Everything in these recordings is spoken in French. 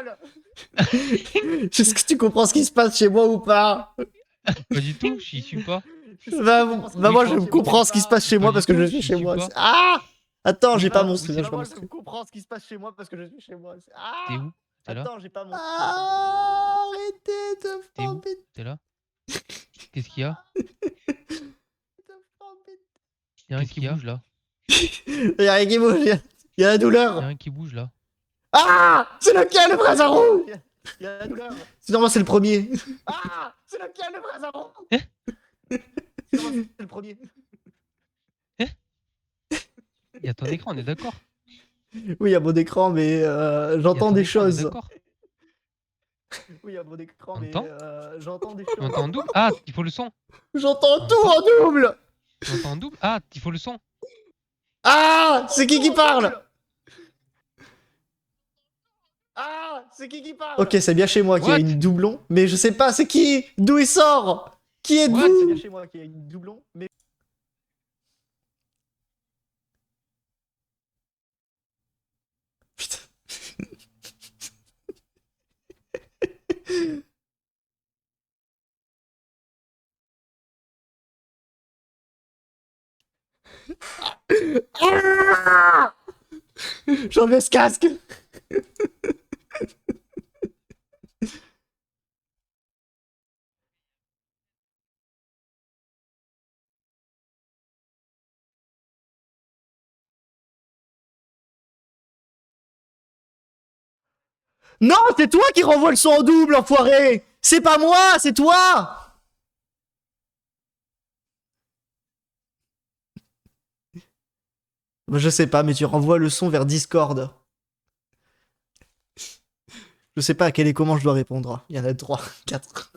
parole. Est-ce que tu comprends ce qui se passe chez moi ou pas? Pas du tout, j'y suis pas. Bah moi je comprends ce qui se passe chez moi parce que je suis chez moi. Ah! Attends, j'ai pas mon stream. Moi je comprends ce qui se passe chez moi parce que je suis chez moi. Ah! T'es où? T'es là? Attends, j'ai pas mon stream. Arrêtez de T'es où? frapper. T'es là? Qu'est-ce qu'il y a? Y'a rien qui bouge là. Y'a rien qui bouge, y'a la douleur. Y'a rien qui bouge là. Ah! C'est lequel le Brazzaro? Y'a la douleur. Normalement c'est le premier. Ah! C'est lequel le Brazzaro? C'est le premier. Y'a ton écran, on est d'accord? Oui, y'a mon écran, mais j'entends des choses. D'accord. Oui, y'a mon écran, mais j'entends des choses. Tu m'entends en double? Ah, il faut le son. J'entends tout en double. Tu m'entends en double? Ah, il faut le son. Ah! C'est qui parle? Ah! C'est qui parle? Ok, c'est bien chez moi qu'il y a une doublon, mais je sais pas, c'est qui? D'où il sort? Qui êtes-vous? C'est bien chez moi qu'il y a une doublon, mais... Putain. Ah! J'enlève ce casque. Non, c'est toi qui renvoie le son en double, enfoiré. C'est pas moi, c'est toi. Je sais pas, mais tu renvoies le son vers Discord. Je sais pas à quel et comment je dois répondre. Il y en a 3, 4.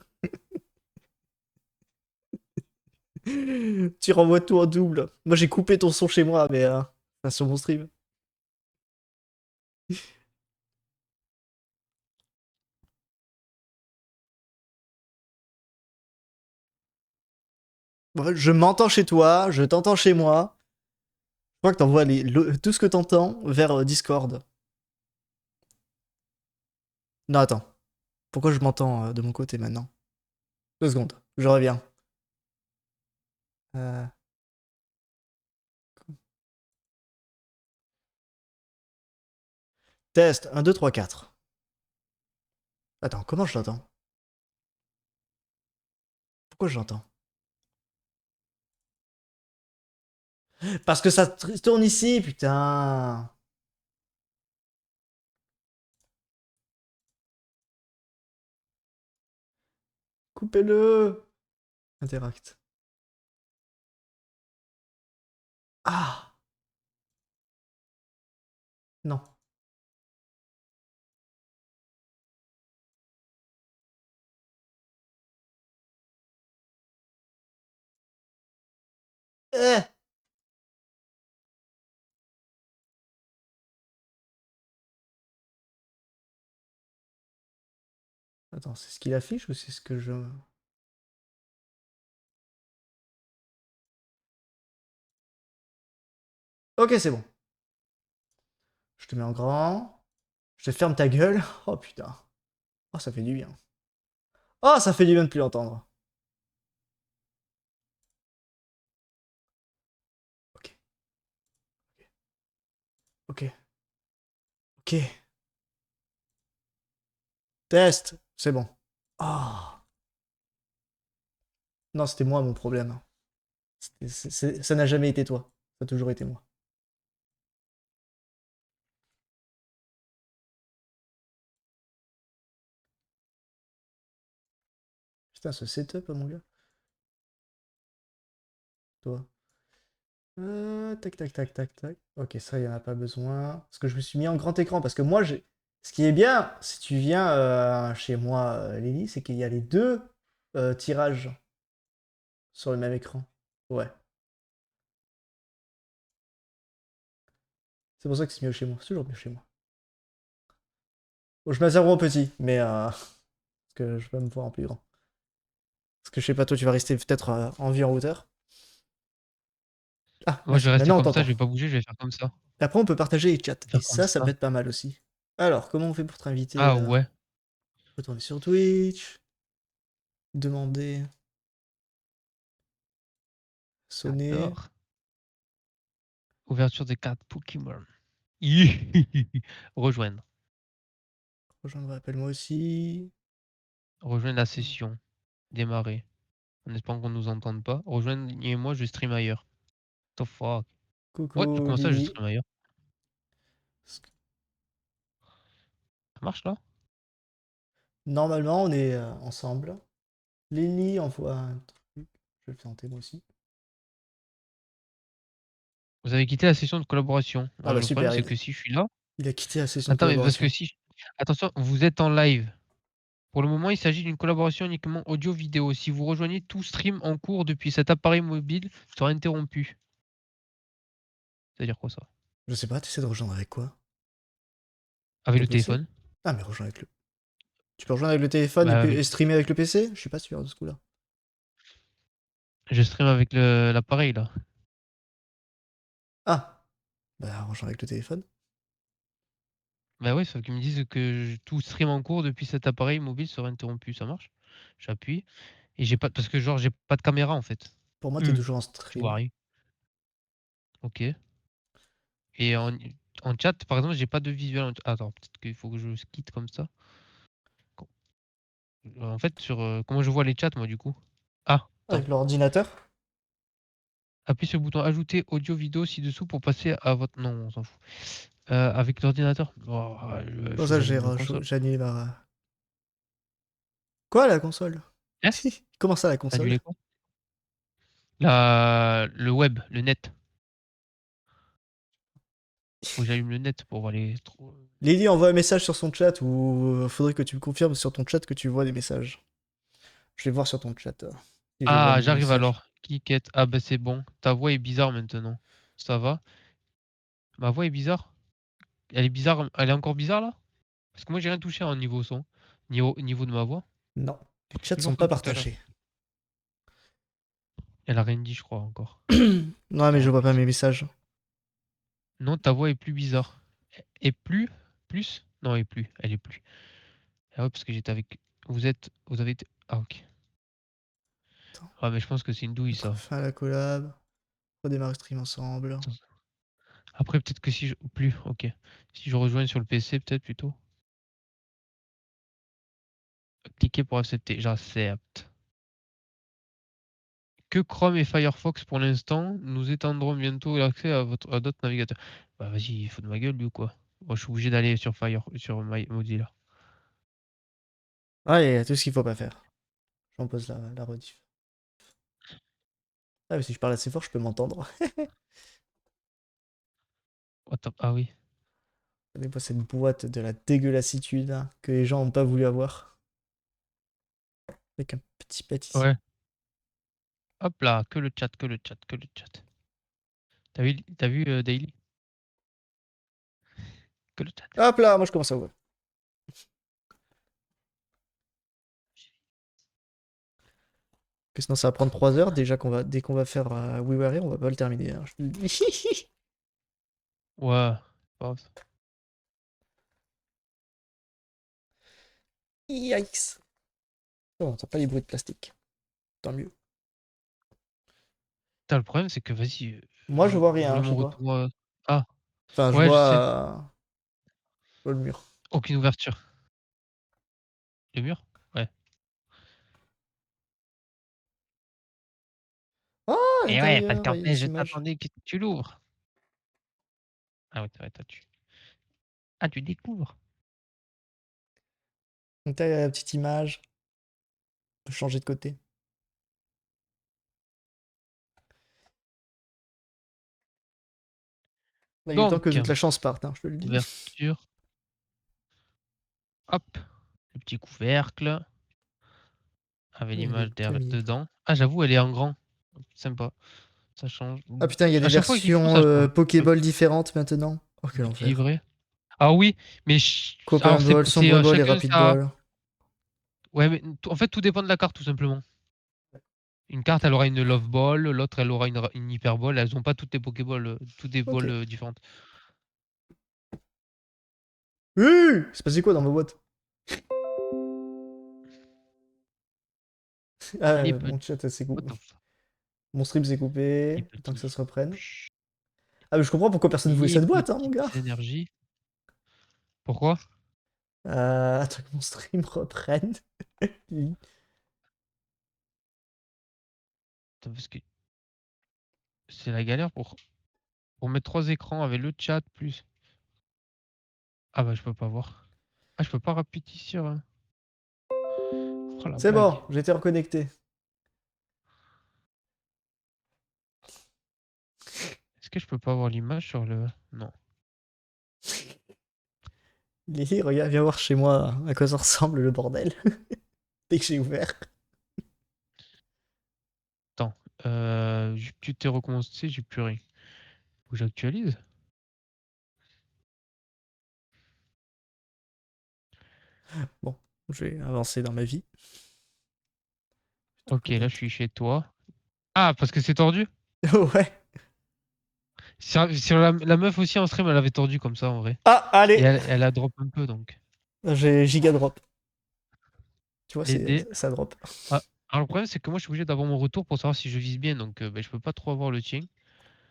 Tu renvoies tout en double. Moi j'ai coupé ton son chez moi, mais sur mon stream. Je m'entends chez toi, je t'entends chez moi. Je crois que t'envoies tout ce que t'entends vers Discord. Non, attends. Pourquoi je m'entends de mon côté maintenant? 2 secondes, je reviens. Test, 1, 2, 3, 4. Attends, comment je l'entends? Pourquoi je l'entends? Parce que ça tourne ici, putain. Coupez-le. Interact. Ah. Non. Eh. Attends, c'est ce qu'il affiche ou c'est ce que je... Ok, c'est bon. Je te mets en grand. Je te ferme ta gueule. Oh putain. Oh, ça fait du bien. Oh, ça fait du bien de plus l'entendre. Ok. Ok. Ok. Test. C'est bon. Oh. Non, c'était moi mon problème. Ça n'a jamais été toi. Ça a toujours été moi. Putain, ce setup, mon gars. Toi. Tac, tac, tac, tac, tac. Ok, ça, il n'y en a pas besoin. Parce que je me suis mis en grand écran. Parce que moi, j'ai... Ce qui est bien, si tu viens chez moi, Lily, c'est qu'il y a les deux tirages sur le même écran. Ouais. C'est pour ça que c'est mieux chez moi. C'est toujours mieux chez moi. Bon, je mets à 0 en petit, mais... parce que je vais me voir en plus grand. Parce que je sais pas, toi, tu vas rester peut-être en vie en hauteur. Ah, moi je vais rester maintenant, comme ça, je vais pas bouger, je vais faire comme ça. Et après, on peut partager les chats. Et ça, Comme ça peut être pas mal aussi. Alors, comment on fait pour t'inviter Ah ouais. Retourner sur Twitch. Demander. Sonner. J'adore. Ouverture des cartes Pokémon. Rejoindre. Rejoindre, appelle-moi aussi. Rejoindre la session. Démarrer. En espérant qu'on nous entende pas. Rejoignez-moi, je stream ailleurs. What the fuck. What? Coucou Comment ça, je Lily. stream ailleurs? Ça marche là? Normalement, on est ensemble. Lily envoie un truc. Je vais le tenter moi aussi. Vous avez quitté la session de collaboration. Ah bah Le problème, super, c'est que si je suis là. il a quitté la session de Attends, mais parce que collaboration. si. Attention, vous êtes en live. Pour le moment, il s'agit d'une collaboration uniquement audio-vidéo. Si vous rejoignez tout stream en cours depuis cet appareil mobile, sera interrompu. C'est-à-dire quoi ça? Je sais pas, tu essaies de rejoindre avec quoi? Avec Ton le PC? téléphone. Ah mais rejoins avec le. Tu peux rejoindre avec le téléphone Bah, et streamer avec le PC? Je suis pas sûr de ce coup-là. je stream avec l'appareil là. Ah! Bah rejoins avec le téléphone. Bah oui, sauf qu'ils me disent que tout stream en cours depuis cet appareil mobile sera interrompu. Ça marche? J'appuie. Et j'ai pas. Parce que genre, j'ai pas de caméra en fait. Pour moi, t'es toujours en Tu vois stream. rien. Ok. Et en chat, par exemple, j'ai pas de visuel. Attends, peut-être qu'il faut que je quitte comme ça. En fait, sur comment je vois les chats, moi, du coup. Ah, attends. Avec l'ordinateur? Appuyez sur le bouton ajouter audio-vidéo ci-dessous pour passer à votre. Non, on s'en fout. Avec l'ordinateur. Oh, il Comme faut que ça, j'allume la console. j'annule la. Quoi la console? Hein? Comment ça la console? Annuler quoi? Le web, le net. Faut que j'allume le net pour voir les. Lily envoie un message sur son chat ou faudrait que tu me confirmes sur ton chat que tu vois des messages. Je vais voir sur ton chat si je vois Ah, des j'arrive messages. alors. Cliquette. Ah, bah c'est bon. Ta voix est bizarre maintenant. Ça va? Ma voix est bizarre? Elle est bizarre. Elle est encore bizarre là? Parce que moi, j'ai rien touché en niveau son. Niveau de ma voix. Non, les chats sont Toujours pas comme tout à l'heure. partagés. Elle a rien dit, je crois, encore. Non, mais je Non, vois pas mes messages. non, ta voix est plus bizarre. Et plus? Plus? Non, et plus. Elle est plus. Ah ouais, parce que j'étais avec. Vous avez été. Ah, ok. Attends, Ah, mais je pense que c'est une douille, mettre ça. fin à la collab. Redémarrer stream ensemble. Après, peut-être que si je. Plus, ok. Si je rejoins sur le PC, peut-être plutôt. Cliquez pour accepter. J'accepte. Que Chrome et Firefox pour l'instant. Nous étendrons bientôt l'accès à d'autres navigateurs. Bah, vas-y, il faut de ma gueule, lui, ou quoi? Moi, je suis obligé d'aller sur sur Mozilla. Ah, il y a tout ce qu'il faut pas faire. J'en pose la rediff. Ah, mais si je parle assez fort, je peux m'entendre. Attends, ah oui. Regardez pas cette boîte de la dégueulassitude là, que les gens ont pas voulu avoir. Avec un petit pâtissier. Ouais. Hop là, que le chat, que le chat, que le chat. T'as vu Daily? Que le chat. Hop là, moi je commence à ouvrir. Que sinon ça va prendre 3 heures. Déjà dès qu'on va faire We Were Here, on va pas le terminer, hein, je te le dis. Ouais. Oh, Yikes. Oh, on entend pas les bruits de plastique. Tant mieux. putain, le problème, c'est que vas-y, Moi je vois je voulais rien, je mon sais pas. retour. Ah, Enfin, ouais, je sais. je vois le mur. Aucune ouverture. Le mur? Ouais. Oh, à Et ouais, parce l'intérieur, qu'en il y a fait, des je images. t'attendais que tu l'ouvres. Ah ouais, tu. Ah, tu découvres. Donc là, il y a la petite image. On peut changer de côté. Là, il est temps que Donc, toute la chance parte, hein, je te le dis. ouverture. Hop. Le petit couvercle. Avec Il est l'image Camille. dedans. Ah, j'avoue, elle est en grand. Sympa. Ça change. Ah putain, il y a À des chaque fois que j'y joue, versions ça change. Pokéball différentes maintenant. Oh, quel enfer. Délivré. Ah oui, mais Copain alors Ball, c'est Sombre Ball et chacun Rapid ça. Ball. Ouais, mais en fait, tout dépend de la carte, tout simplement. Une carte, elle aura une Love Ball, l'autre, elle aura une Hyper Ball. Elles ont pas toutes les Pokéballs, toutes des Ok. balls différentes. C'est passé quoi dans ma boîte? Ah, Les mon petits. chat s'est What coupé. the fuck? Mon stream s'est Les coupé. Le temps que ça petits. se reprenne. Ah, mais je comprends pourquoi personne voulait Les cette boîte, hein, mon gars. petites énergies. Pourquoi? Attends que mon stream reprenne. Attends, parce que c'est la galère pour mettre 3 écrans avec le chat plus. Ah bah je peux pas voir. Ah je peux pas rapetisser, hein. Oh la C'est bon, blague. j'ai été reconnecté. Est-ce que je peux pas avoir l'image sur le... Non. Lily, regarde, viens voir chez moi à quoi ça ressemble le bordel. Dès que j'ai ouvert. Attends. Tu t'es recommencé, j'ai plus rien. Faut que j'actualise. Bon, je vais avancer dans ma vie. Ok, là je suis chez toi. Ah, parce que c'est tordu? Ouais. Sur la meuf aussi en stream, elle avait tordu comme ça en vrai. Ah, Et allez. elle a drop un peu donc. J'ai giga drop. Tu vois, Les dés. ça drop. Ah, alors le problème c'est que moi je suis obligé d'avoir mon retour pour savoir si je vise bien donc ben, je peux pas trop avoir le tien.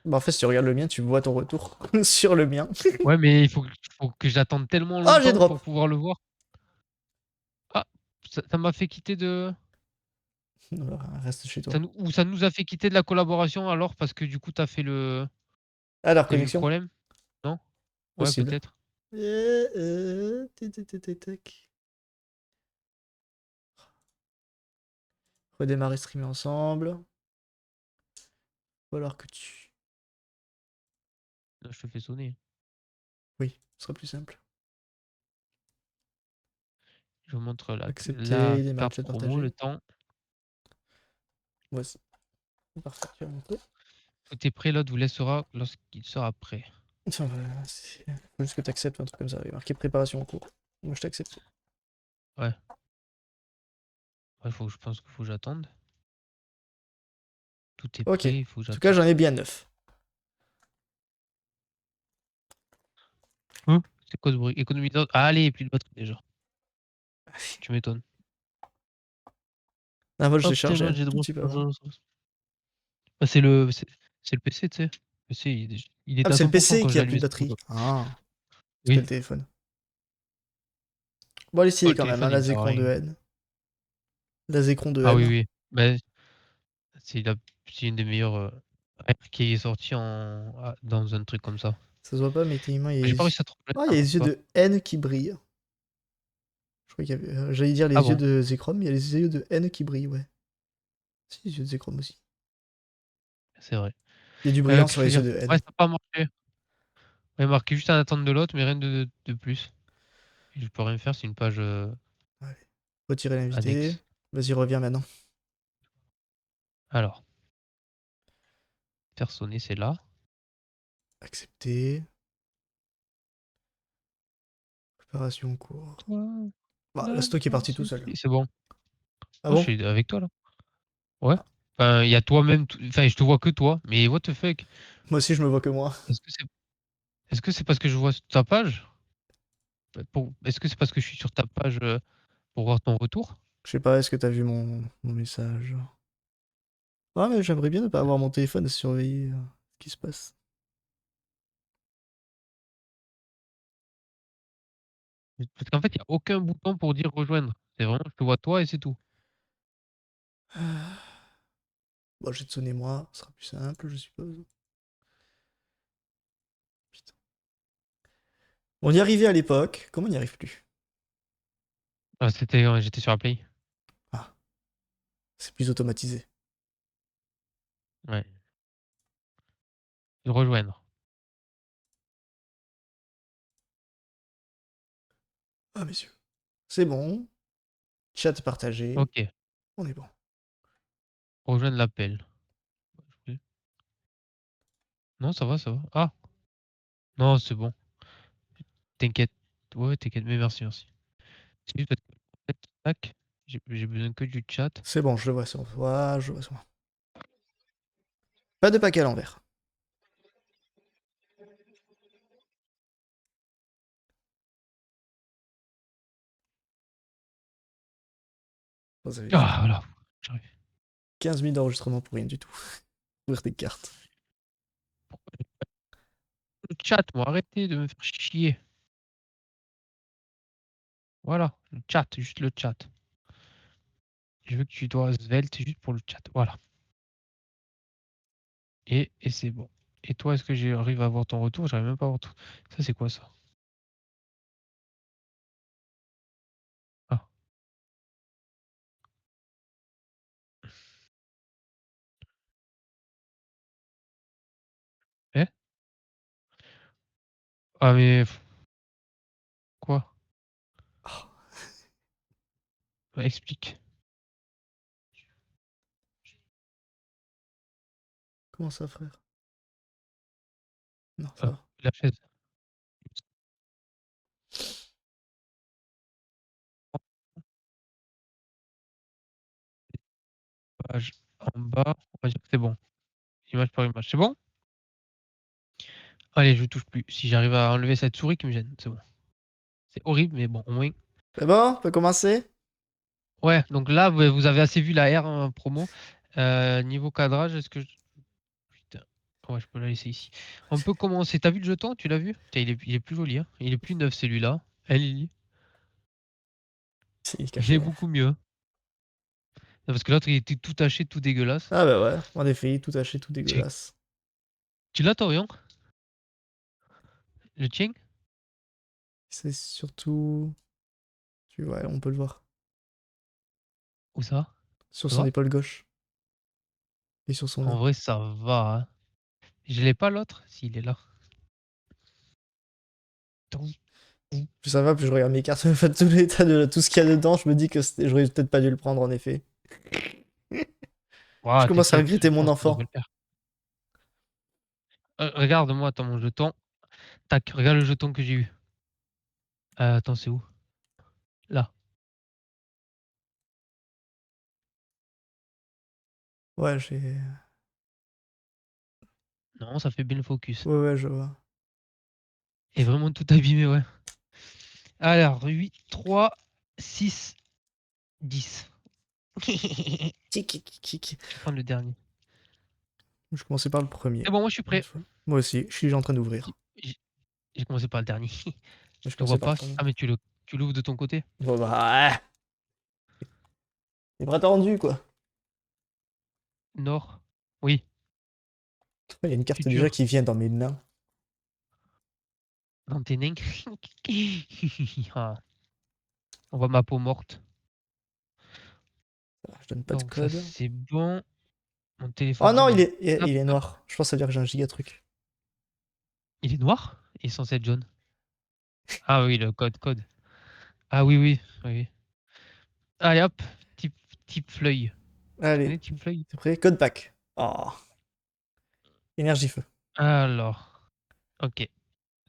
Bah, en fait, si tu regardes le mien, tu vois ton retour sur le mien. Ouais, mais faut que j'attende tellement Oh, j'ai longtemps drop. pour pouvoir le voir. Ah, ça m'a fait quitter de. Reste chez toi. Ou ça nous a fait quitter de la collaboration alors parce que du coup t'as fait le. Alors, T'as eu le connexion. problème? Non? Ouais, Possible. peut-être. Tac. Redémarrer streamer ensemble. Ou alors que tu... Là, je te fais sonner. Oui, ce sera plus simple. Je vous montre la Accepter, démarrer carte le chat promo, le partagé. temps. Voici. Parfait, tu vas montrer. Tout est prêt, l'autre vous laissera lorsqu'il sera prêt. Enfin, voilà, faut juste que tu acceptes un truc comme ça. Il y a marqué préparation en cours. Moi, je t'accepte. Ouais. Ouais, je pense qu'il faut que j'attende. Tout est Ok. En prêt, il faut que tout cas, j'attende. j'en ai bien 9. C'est quoi ce bruit? Économiseur. Ah, allez, plus de batterie déjà. Tu m'étonnes. Ah, moi, je l'ai chargé un Optimal, j'ai tout droit. petit peu avant. Bah, c'est le PC, tu sais. Le PC, il Ah, était mais à c'est le 100% PC quand je qui l'ai a plus allumé de cette batterie. photo. Ah, c'est pas Oui. le téléphone. Bon, elle est Oh, stylée le quand même, hein, téléphone, il la me sert à Zekron de rien. N. La Zekron de Ah oui, N. oui. Bah, c'est la- c'est une des meilleures qui est sortie dans un truc comme ça. Ça se voit pas, mais techniquement, il y a J'ai les pas yeux... réussi à trouver Ah, il y la a marque, les yeux quoi. de N qui brillent. Je crois qu'il y avait... J'allais dire Ah les yeux bon, de Zekrom, mais il y a les yeux de N qui brillent, ouais. Si, les yeux de Zekrom aussi. c'est vrai. Il y a du brillant Qu'est-ce sur que je les veux yeux dire? de Ouais, N. ça n'a pas marché. Ouais, marqué juste en attente de l'autre, mais rien de plus. Je peux rien faire, c'est une page Allez. Retirer l'invité. annexe. Vas-y, reviens maintenant. Alors, faire sonner, c'est là. Accepter. Préparation en cours. Bah, le stock est parti tout seul. C'est bon. Ah Oh, je bon? suis avec toi là. Ouais. Ah. Enfin, il y a toi-même. Enfin, je te vois que toi. Mais what the fuck? Moi aussi, je me vois que moi. Est-ce que c'est est-ce que c'est parce que je vois ta page? Est-ce que c'est parce que je suis sur ta page pour voir ton retour? Je sais pas, est-ce que t'as vu mon message? Ah, mais j'aimerais bien ne pas avoir mon téléphone à surveiller ce qui se passe. Parce qu'en fait, il n'y a aucun bouton pour dire rejoindre. C'est vraiment, je te vois toi et c'est tout. Ah. Bon, j'ai de sonner moi, ce sera plus simple, je suppose. Putain. On y arrivait à l'époque, comment on n'y arrive plus? Ah, j'étais sur la play. Ah, c'est plus automatisé. Ouais. Rejoindre. Ah, messieurs. C'est bon. Chat partagé. Ok. On est bon. Rejoindre l'appel. Non, ça va, ça va. Ah, non, c'est bon. T'inquiète. Ouais, t'inquiète, mais merci, merci. C'est juste parce que, en fait, tac, j'ai besoin que du chat. C'est bon, je le vois sur moi, je le vois sur moi. Pas de paquet à l'envers. Oh, ça fait Ah, voilà. J'arrive. 15 minutes d'enregistrement pour rien du tout. Ouvrir des cartes. Le chat, moi, arrêtez de me faire chier. Voilà, le chat, juste le chat. Je veux que tu dois svelte juste pour le chat. Voilà. Et c'est bon. Et toi, est-ce que j'arrive à avoir ton retour? J'arrive même pas à avoir tout. Ça, c'est quoi ça? Ah. Eh? Ah, mais. Quoi? Oh, Bah, explique. comment ça, frère? Non, ça va. La chaise. Page en bas. On va dire que c'est bon. Image par image. C'est bon? Allez, je touche plus. Si j'arrive à enlever cette souris qui me gêne, c'est bon. C'est horrible, mais bon, au moins. C'est bon? On peut commencer? Ouais, donc là, vous avez assez vu la R promo. Niveau cadrage, est-ce que. Putain. Ouais, je peux la laisser ici. On peut commencer. T'as vu le jeton? Tu l'as vu? Putain, il est plus joli. Hein. Il est plus neuf celui-là. Elle, C'est il est caché. beaucoup mieux. Parce que l'autre, il était tout taché, tout dégueulasse. Ah bah ouais, en effet, tout taché, tout Tu dégueulasse. l'as, Torion? Le tien? C'est surtout... Ouais, on peut le voir. Où ça? Sur Ça son va? épaule gauche. Et sur son En nez. vrai, ça va. Hein. Je l'ai pas l'autre? S'il est là. Plus ça va, plus je regarde mes cartes, enfin, tout l'état de tout ce qu'il y a dedans, je me dis que j'aurais peut-être pas dû le prendre, en effet. Je Ouah, commence à t'inquiète, je regretter mon pense que tu devrais enfant. le faire. Regarde-moi, attends, mon jeton. Tac, regarde le jeton que j'ai eu. Attends, c'est où? Là. Ouais, j'ai... Non, ça fait bien le focus. Ouais, ouais, je vois. Et vraiment tout abîmé, ouais. Alors, 8, 3, 6, 10. Je Tic, tic, tic. vais prendre le dernier. Je commençais par le premier. C'est bon, moi je suis prêt. Moi aussi, je suis en train d'ouvrir. J'ai commencé par le dernier. Je Je le vois commençais par le pas. premier. Ah, mais tu l'ouvres de ton côté? Bon, bah, ouais. Les bras tendus, quoi. Nord. Oui. Il y a une carte déjà Futur. qui vient dans mes mains. Dans tes nains. Ah, on voit ma peau morte. Je donne pas de Donc ça code. c'est bon. Mon téléphone Oh non, jaune, il est il est hop. noir. Je pense que ça veut dire que j'ai un giga truc. Il est noir? Il est censé être jaune. Ah oui, le code. Ah oui, oui, oui. Oui. Allez hop, type fleuille. Tu Allez, connais type fleuille? c'est prêt? Code pack. Oh, énergie feu. Alors, ok,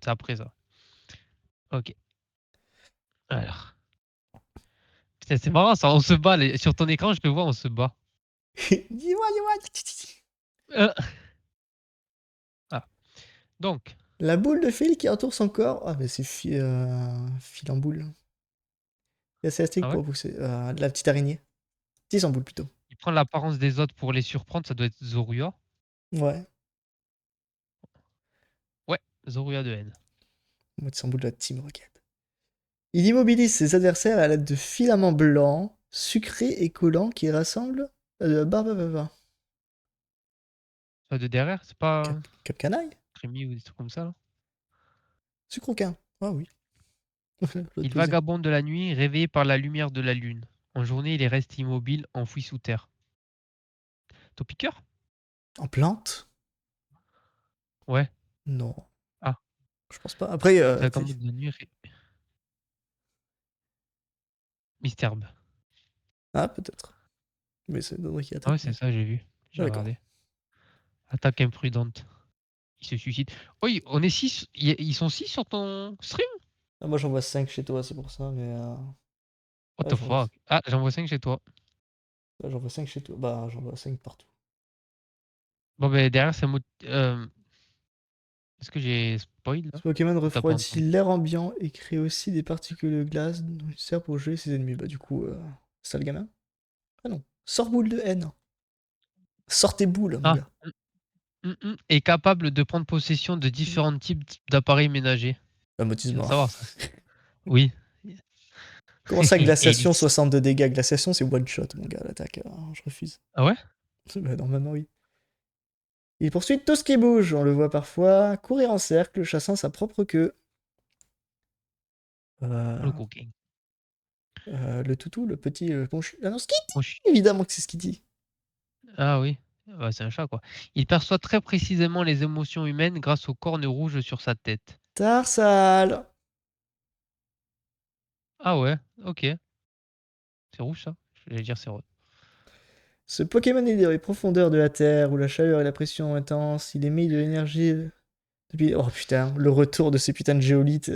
c'est après ça. Ok. Alors. Putain, c'est marrant ça, on se bat. Sur ton écran, je te vois, on se bat. Dis-moi, dis-moi. Euh, Ah. Donc, La boule de fil qui entoure son corps. Ah, mais c'est fil en boule. C'est assez élastique ah ouais? pour pousser. La petite araignée. 6 en boule plutôt. Il prend l'apparence des autres pour les surprendre, ça doit être Zorua. Ouais. Ouais, Zorua de haine. Mode en boule de la Team Rocket. Il immobilise ses adversaires à l'aide de filaments blancs, sucrés et collants qui rassemblent. Bah, bah, bah, bah. De derrière, c'est pas Cap canaille? Crémy ou des trucs comme ça là. Sucroquin. Ah oui. Le Il deuxième. vagabonde de la nuit, réveillé par la lumière de la lune. En journée, il reste immobile, enfoui sous terre. Ton piqueur? En plante? Ouais. Non. Ah, Je pense pas. Après, il vagabonde de la nuit, Misterbe. ah, peut-être. Mais ça donnerait qu'il Ah ouais, attaque, c'est non? ça, j'ai vu. Ah, J'ai d'accord. regardé. Attaque imprudente. Il se suicide. Oui, on est 6. Ils sont 6 sur ton stream? Ah, moi, j'en vois 5 chez toi, c'est pour ça, mais. What Ouais, the fuck? Ah, j'en vois 5 chez toi. j'en vois 5 chez toi. Bah, j'en vois 5 partout. Bon, ben derrière, c'est est-ce que j'ai spoil là? Ce Pokémon Ou t'as pas refroidit entendu? l'air ambiant et crée aussi des particules de glace dont il sert pour geler ses ennemis. Bah, du coup, c'est ça le gamin? Ah non. Sors boule de haine. Sors tes boules, mon Ah, gars. est capable de prendre possession de différents types d'appareils ménagers. Tu veux Motisme. savoir ça? Oui. Comment ça, Et glaciation, 62 dégâts? Glaciation, c'est one shot, mon gars, l'attaque. Je refuse. Ah ouais? Bah, normalement, oui. Il poursuit tout ce qui bouge, on le voit parfois courir en cercle, chassant sa propre queue. Le coquin. Le toutou, le petit ponchu. Ah non, Skitty! Moi, je suis- Évidemment que c'est Skitty. Ah oui. Bah, c'est un chat, quoi. Il perçoit très précisément les émotions humaines grâce aux cornes rouges sur sa tête. Tarsal! Ah ouais, ok. C'est rouge, ça? J'allais dire c'est rose. Ce Pokémon est dans les profondeurs de la Terre, où la chaleur et la pression intense. Il émet de l'énergie depuis... Oh putain, le retour de ces putains de géolithes.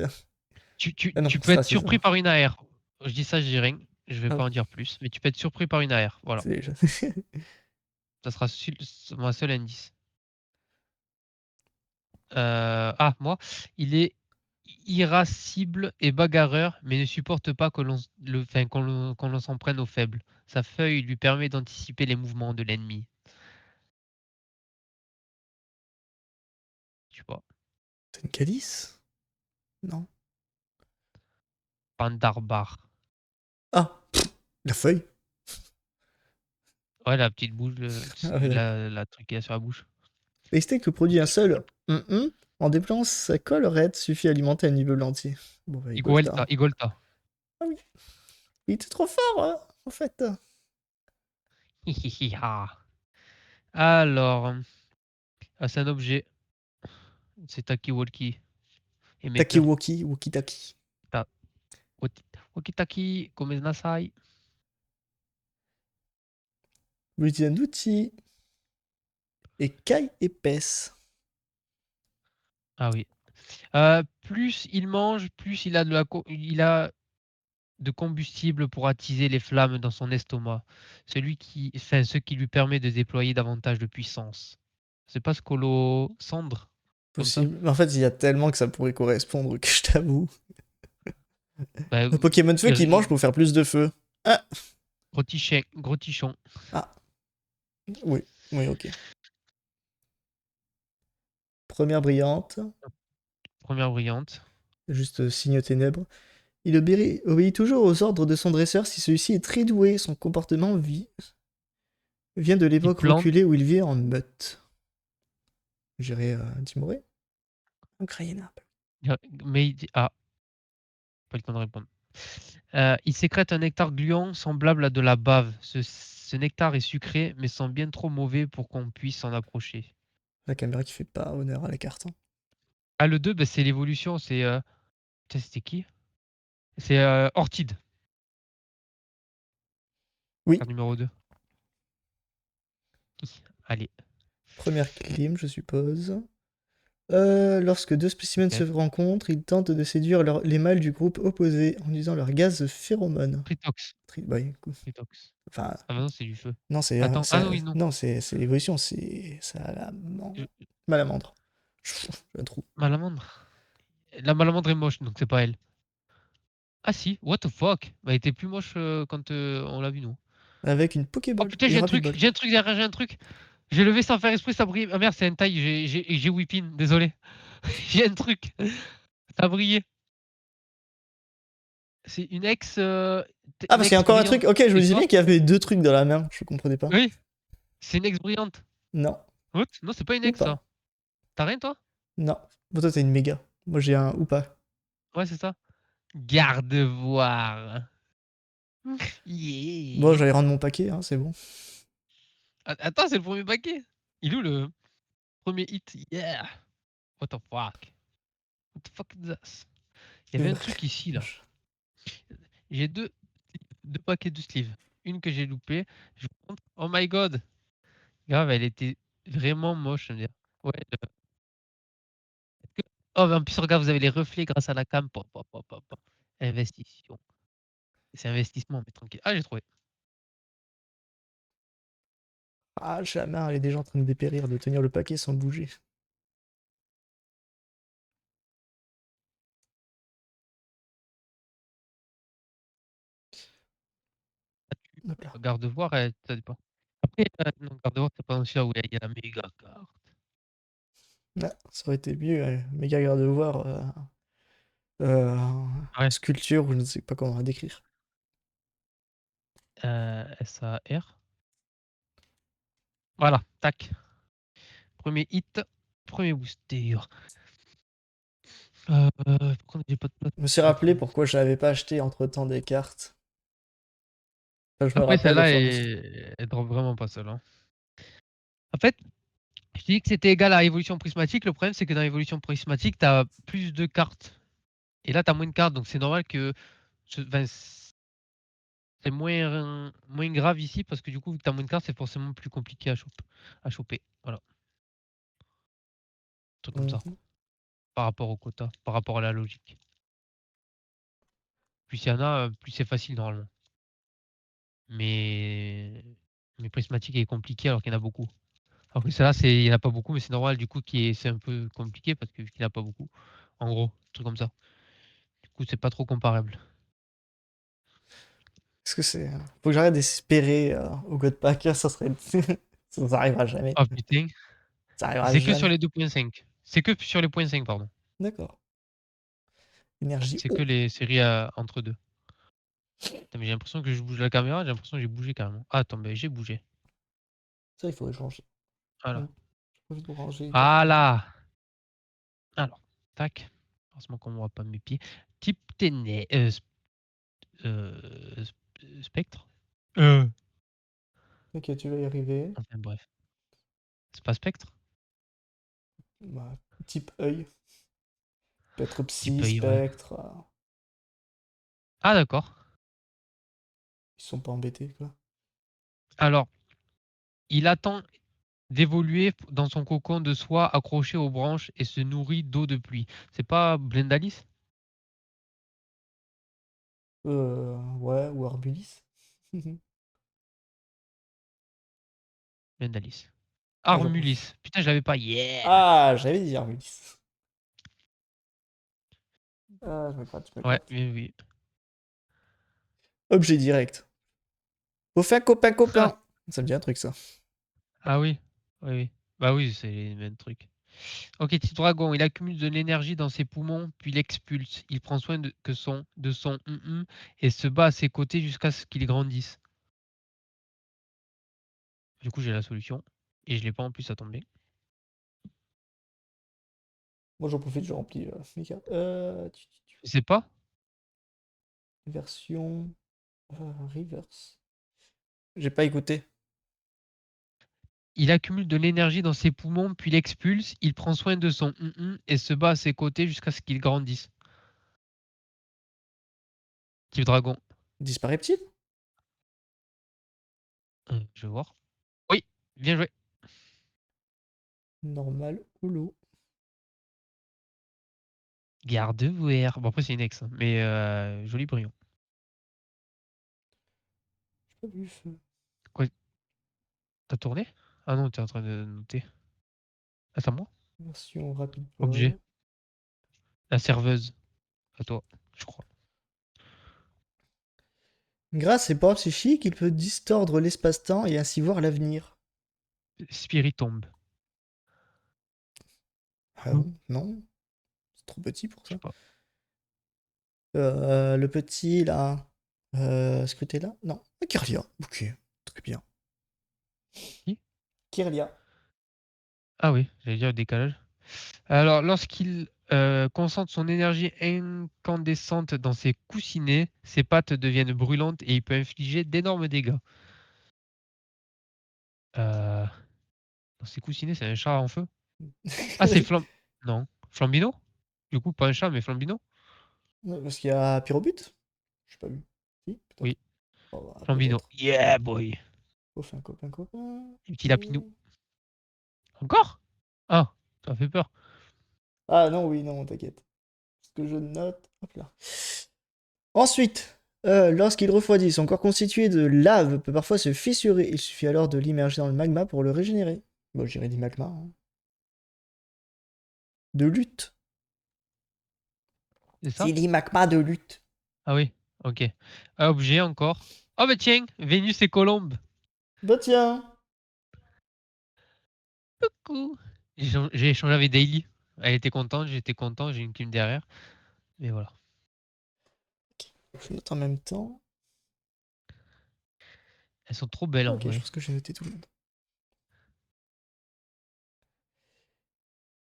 Ah non, Tu peux ça, être c'est ça. surpris par une AR. Je dis ça, je dis rien. Je vais Ah pas oui, en dire plus. Mais tu peux être surpris par une AR. Voilà. c'est déjà... Ça sera mon seul indice. Moi. Il est irascible et bagarreur, mais ne supporte pas qu'on l'on s'en prenne aux faibles. Sa feuille lui permet d'anticiper les mouvements de l'ennemi. Tu vois. C'est une calice? Non. Pandarbar. Ah, la feuille. Ouais, la petite bouche, Ah ouais, d'accord. la truc qu'il y a sur la bouche. Les steaks produit un seul en déployant sa collerette suffit à alimenter un niveau entier. Bon bah Igolta, Igolta, hein. Igolta. Ah oui, il était trop fort, hein, en fait. Alors, c'est un objet. C'est Taki-Walkie. Émetteur. Takiwoki, Wokitaki. Ta- Walkie-Taki, Nasai. Vous utilisez un outil. Écaille épaisse. Ah oui. Plus il mange, plus il a de combustible pour attiser les flammes dans son estomac. Ce qui lui permet de déployer davantage de puissance. C'est pas Cendre, comme ça? Possible. Mais en fait, il y a tellement que ça pourrait correspondre que je t'avoue. Bah, Un Pokémon feu qui mange pour faire plus de feu. Ah, gros tichon. ah, oui, oui, ok. Première brillante. Première brillante. Juste signe ténèbres. Il obéit toujours aux ordres de son dresseur si celui-ci est très doué. Son comportement vient de Il l'époque plante. reculée où il vit en meute. J'irai Timoré. Un Crayena. Mais il dit. Ah, pas le temps de répondre. Il sécrète un nectar gluant semblable à de la bave. Ce nectar est sucré, mais sent bien trop mauvais pour qu'on puisse s'en approcher. La caméra qui fait pas honneur à la carte, hein. Ah, le 2, bah, c'est l'évolution. Putain, c'était qui? C'est Orchid, Oui, carte numéro 2. Allez, première clim, je suppose. Lorsque deux spécimens se nickel. rencontrent, ils tentent de séduire les mâles du groupe opposé en usant leur gaz phéromone. Tritox. Bah, écoute, Tritox. enfin, Ah, bah non, c'est du feu. non, c'est Attends, ah non, oui, non. non, c'est l'évolution, c'est Je- malamandre. J'ai un trou. Malamandre. La malamandre est moche, donc c'est pas elle. Ah si, what the fuck? Bah, elle était plus moche quand on l'a vu, nous. Avec une Oh Pokéball putain, et Rapid Ball. j'ai un truc derrière, j'ai un truc. J'ai levé sans faire esprit, ça brille. Ah merde, c'est un taille, j'ai whippin, désolé. J'ai un truc. Ça a brillé. C'est Ah, une parce qu'il y a ex encore un brillante. truc. Ok, je me Et disais toi? bien qu'il y avait deux trucs dans la main. Je comprenais pas. Oui, c'est une ex brillante. Non. What? Non, c'est pas une Ou ex, pas. ça. T'as rien, toi? Non. Bon, toi, t'as une méga. Moi, j'ai un ou pas. Ouais, c'est ça. Garde-voir. Bon, Yeah. j'allais rendre mon paquet, hein, c'est bon. Attends, c'est le premier paquet. Il est où le premier hit? Yeah. What the fuck? What the fuck is this? Il y avait un truc ici, là. J'ai deux paquets de sleeves. Une que j'ai loupée. Je vous montre. Oh my god. Grave, elle était vraiment moche, je veux dire. Ouais. Oh, en plus, regarde, vous avez les reflets grâce à la cam. Investition. C'est investissement, mais tranquille. Ah, j'ai trouvé. Ah, jamais, elle est déjà en train de dépérir, de tenir le paquet sans bouger. Hop là. Gardevoir, ça dépend. Après, non, Gardevoir, c'est pas un celui où il y a la méga carte. Ah, ça aurait été mieux, méga garde-voir, Ouais. sculpture, ou je ne sais pas comment la décrire. SAR. Voilà, tac. Premier hit, premier booster. Pourquoi j'ai pas de place Je me suis pour mettre rappelé un pourquoi booster? je n'avais pas acheté entre-temps des cartes. Enfin, je me Après, rappelle au celle-là, fur et à mesure. elle drop vraiment pas seule. Hein. En fait, je dis que c'était égal à évolution prismatique. Le problème, c'est que dans l'évolution prismatique, tu as plus de cartes. Et là, tu as moins de cartes. Donc, c'est normal que. Enfin, c'est moins grave ici parce que du coup, vu que tu as moins de cartes, c'est forcément plus compliqué à choper. Voilà. Un truc comme ça. Mhm. Par rapport au quota, par rapport à la logique. Plus il y en a, plus c'est facile normalement. Mais. Mais prismatique est compliqué alors qu'il y en a beaucoup. Alors que celle-là, il n'y en a pas beaucoup, mais c'est normal du coup c'est un peu compliqué parce que vu qu'il n'y en a pas beaucoup. En gros, un truc comme ça. Du coup, c'est pas trop comparable. Est-ce que c'est. Faut que j'arrête d'espérer au God Pack, ça serait. Ça arrivera jamais. Ah putain. Ça arrivera C'est que sur jamais. les 2.5. C'est que sur les 0.5, pardon. D'accord. Énergie C'est que eau. les séries entre deux. Putain, mais j'ai l'impression que je bouge la caméra, j'ai l'impression que j'ai bougé carrément. Ah, attends, ben j'ai bougé. Ça, il faudrait changer. Voilà. J'ai envie de ranger les cartes comme ça. Voilà. Alors, tac. Heureusement qu'on ne voit pas mes pieds. Type téné... spectre. Ok, tu vas y arriver. Enfin bref. C'est pas spectre. Bah, type œil. Peut être Type psy, œil, ouais. spectre. Ah d'accord. Ils sont pas embêtés, quoi. Alors, il attend d'évoluer dans son cocon de soie accroché aux branches et se nourrit d'eau de pluie. C'est pas Blendalis? Ouais, ou Arbulis. Blendalis. Ah, j'en profite. Armulis. Putain, je l'avais pas. Yeah! Ah, j'avais dit Arbulis. Ah, je me gratte, je me Ouais, gratte. oui, oui. Objet direct. Faut faire copain, copain. Ça me dit un truc, ça. Ah oui. Oui, oui. Bah oui, c'est les mêmes trucs. Ok, petit dragon, il accumule de l'énergie dans ses poumons, puis l'expulse. Il prend soin de son et se bat à ses côtés jusqu'à ce qu'il grandisse. Du coup, j'ai la solution. Et je l'ai pas en plus, ça tombe bien. Moi, j'en profite, je remplis mes cartes. Je sais pas. Version reverse. J'ai pas écouté. Il accumule de l'énergie dans ses poumons, puis l'expulse. Il prend soin de son et se bat à ses côtés jusqu'à ce qu'il grandisse. Type dragon. Disparaît-il? Je vais voir. Oui, bien joué. Normal ou low? Garde-voir. Bon, après, c'est une ex, hein, mais joli brillant. J'ai pas vu feu. Quoi? T'as tourné? Ah non, t'es en train de noter. Attends, moi. Version rapide Objet. ball. La serveuse. À toi, je crois. Grâce à ses pouvoirs psychiques, il peut distordre l'espace-temps et ainsi voir l'avenir. Spirit tombe. Ah bon? Non? C'est trop petit pour Je sais ça. pas. Le petit, là. Scruté là? Non. Ah, Kirlia. Ok. Très bien. Qui? Kirlia. Ah oui, j'allais dire le décalage. Alors, lorsqu'il concentre son énergie incandescente dans ses coussinets, ses pattes deviennent brûlantes et il peut infliger d'énormes dégâts. Euh, Dans ses coussinets, c'est un chat en feu? Ah, c'est Non. Flambino? Du coup, pas un chat, mais Flambino? Parce qu'il y a Pyrobut? J'ai pas vu. Si, peut-être. Oui, Oh, bah, Flambino. peut-être. Yeah, boy. Copain, copain, copain. Un petit lapinou. Encore? Ah, ça fait peur. Ah non, oui, non, t'inquiète. Ce que je note. Hop là. Ensuite, lorsqu'il refroidit, son corps constitué de lave peut parfois se fissurer. Il suffit alors de l'immerger dans le magma pour le régénérer. Bon, j'irais du magma. Hein. De lutte. C'est C'est ça? dit magma de lutte. Ah oui, ok. Objet encore. Oh bah tiens, Vénus et Colombe. Bah tiens. Coucou. J'ai échangé avec Daily. Elle était contente, j'étais content, j'ai une clim derrière. Mais voilà. Je note en même temps. Elles sont trop belles en Ok, je vrai. pense que j'ai noté tout le monde.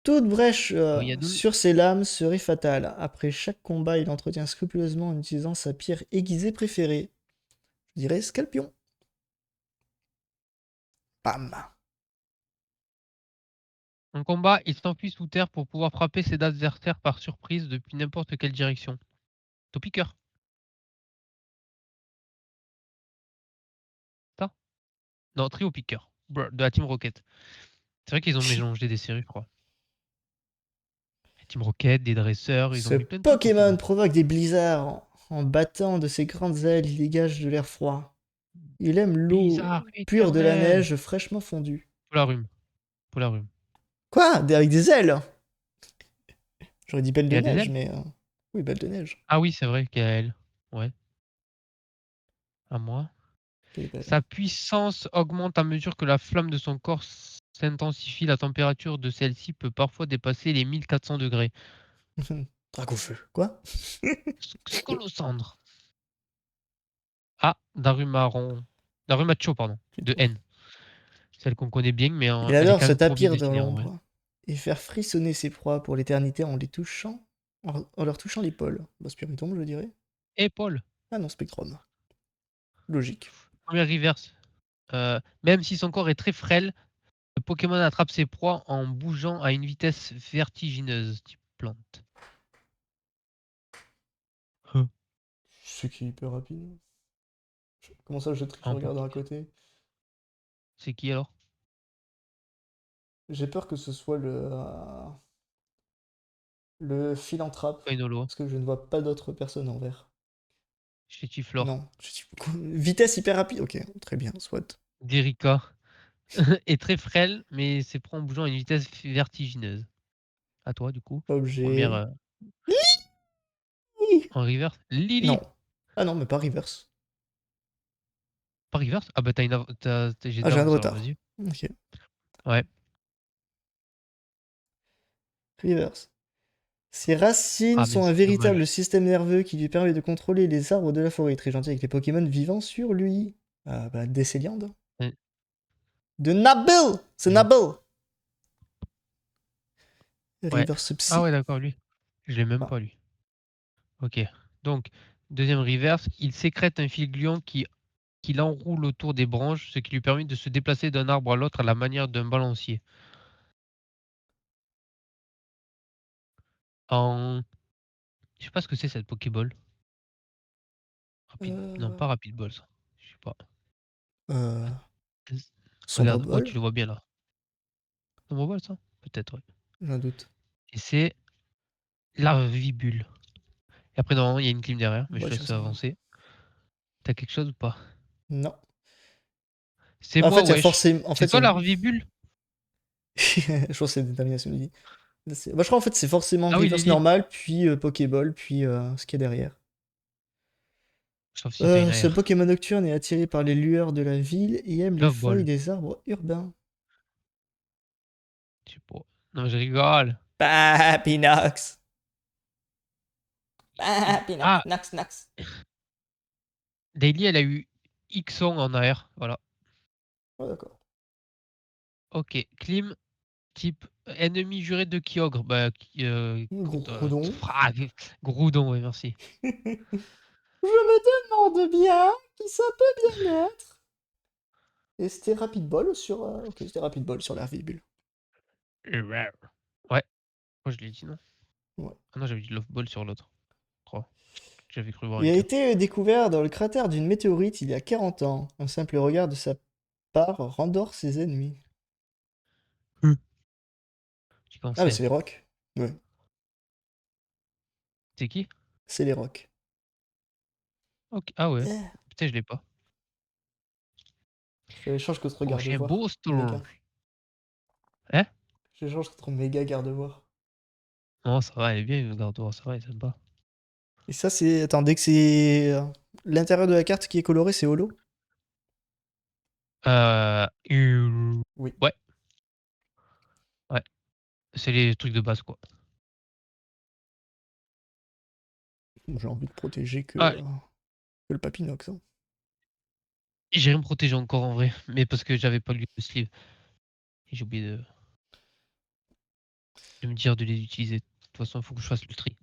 Toute brèche Il y a deux... sur ses lames serait fatale. Après chaque combat, il entretient scrupuleusement en utilisant sa pierre aiguisée préférée. Je dirais Scalpion. Bam. En combat, il s'enfuit sous terre pour pouvoir frapper ses adversaires par surprise depuis n'importe quelle direction. Topiqueur. Ça? Non, trio piqueur. De la Team Rocket. C'est vrai qu'ils ont mélangé des séries, je crois. Team Rocket, des dresseurs, ils ont Ce mis plein de trucs au Pokémon final. provoque des blizzards. En battant de ses grandes ailes, il dégage de l'air froid. Il aime l'eau Blizzard pure de la éternel. neige fraîchement fondue. Polarum. Polarum. Quoi? Avec des ailes? J'aurais dit belle Il de a des neige, ailes? mais... Oui, belle de neige. Ah oui, c'est vrai qu'il y a elle. Ouais. À moi. Quelle est belle. Sa puissance augmente à mesure que la flamme de son corps s'intensifie. La température de celle-ci peut parfois dépasser les 1400 degrés. Dracofeu. Quoi? Scolosandre. Ah, Darumaron. Darumacho, pardon. De Plutôt. N. Celle qu'on connaît bien, mais Il elle est adore quand se même trop bien tapir dans dessinée en vrai. l'ombre et faire frissonner ses proies pour l'éternité en les touchant, en leur touchant l'épaule. Bah, Spiritomb, je dirais. Épaule. Ah non, Spectrum. Logique. Première reverse. Même si son corps est très frêle, le Pokémon attrape ses proies en bougeant à une vitesse vertigineuse, type plante. Hein. Ce qui est hyper rapide. Comment ça, je triche en En regardant à Pokédex. côté? C'est qui alors? J'ai peur que ce soit le philanthrope, Painolo. parce que je ne vois pas d'autres personnes en vert. Chétiflore. Non, vitesse hyper rapide. Ok, très bien, soit. Derica. Est très frêle, mais c'est prend en bougeant à une vitesse vertigineuse. À toi, du coup. Première Objet. en reverse. Non. Lily. Ah non, mais pas reverse. Pas reverse? Ah bah j'ai Ah, de j'ai un de l'avance alors, retard. vas-y. Ok. Ouais. Reverse. Ses racines Ah sont mais un c'est véritable dommage. système nerveux qui lui permet de contrôler les arbres de la forêt. Très gentil avec les Pokémon vivant sur lui. Ah bah, Descéliande. Euh, De Nabil! C'est Non. Nabil! Ouais. Reverse Ah Psy. ouais, d'accord, lui. Je l'ai même Ah. pas, lui. Ok. Donc, deuxième reverse, il sécrète un fil gluant qui l'enroule autour des branches, ce qui lui permet de se déplacer d'un arbre à l'autre à la manière d'un balancier. En... Je sais pas ce que c'est cette Pokéball. Rapide... Non, Euh, pas Rapid Ball, ça. Je sais pas. euh, Sombre Regarde, ouais, Ball? tu le vois bien là. Sombre Ball, ça? Peut-être, ouais. J'ai un doute. Et c'est Larvibule. Et après, normalement, il y a une clim derrière, mais je Ouais, te je sais laisse pas ça. avancer. T'as quelque chose ou pas? Non. C'est En moi, fait, il y a wesh. forcément. En C'est fait, il toi, y a une. Larvibule? Je pense que c'est détermination de vie. Bah, je crois en fait c'est forcément Ah oui, reverse Lily. normal, puis Pokéball, puis ce qu'il y a derrière. Sauf si t'as une Ce AR. Pokémon nocturne est attiré par les lueurs de la ville et aime les Love feuilles Ball. des arbres urbains. Je sais pas. Non, je rigole. Papinox. Papinox. Ah, Nox, Nox. Daily, elle a eu Ixon en AR. Voilà. Oh, d'accord. Ok. Clim, type ennemi juré de Kyogre. Bah, Groudon. Groudon, ouais, merci. Je me demande bien qui ça peut bien être. Et c'était Rapid Ball sur. Ok, c'était Rapid Ball sur l'Hervibule. Ouais. Moi, je l'ai dit, non? Ouais. Ah non, j'avais dit Love Ball sur l'autre. Je crois. J'avais cru voir Il un a cas. été découvert dans le cratère d'une météorite il y a 40 ans. Un simple regard de sa part rendort ses ennemis. Tu qu'en Ah, mais sais? c'est les rocs. Ouais, C'est qui? c'est les rocs. Ok. Ah ouais. Eh, Putain, je l'ai pas. j'échange contre regard de Prochain voir. booster. Méga. Hein? J'échange contre méga garde de voir. Non, ça va, elle est bien, une garde ça va, elle est sympa. Et ça, c'est. Attends, dès que c'est. L'intérieur de la carte qui est coloré, c'est holo? Oui. Ouais, ouais. C'est les trucs de base, quoi. J'ai envie de protéger Ah, que le papinox, hein. j'ai rien protégé encore en vrai, mais parce que j'avais pas lu le sleeve. Et j'ai oublié de me dire de les utiliser. De toute façon, il faut que je fasse le tri.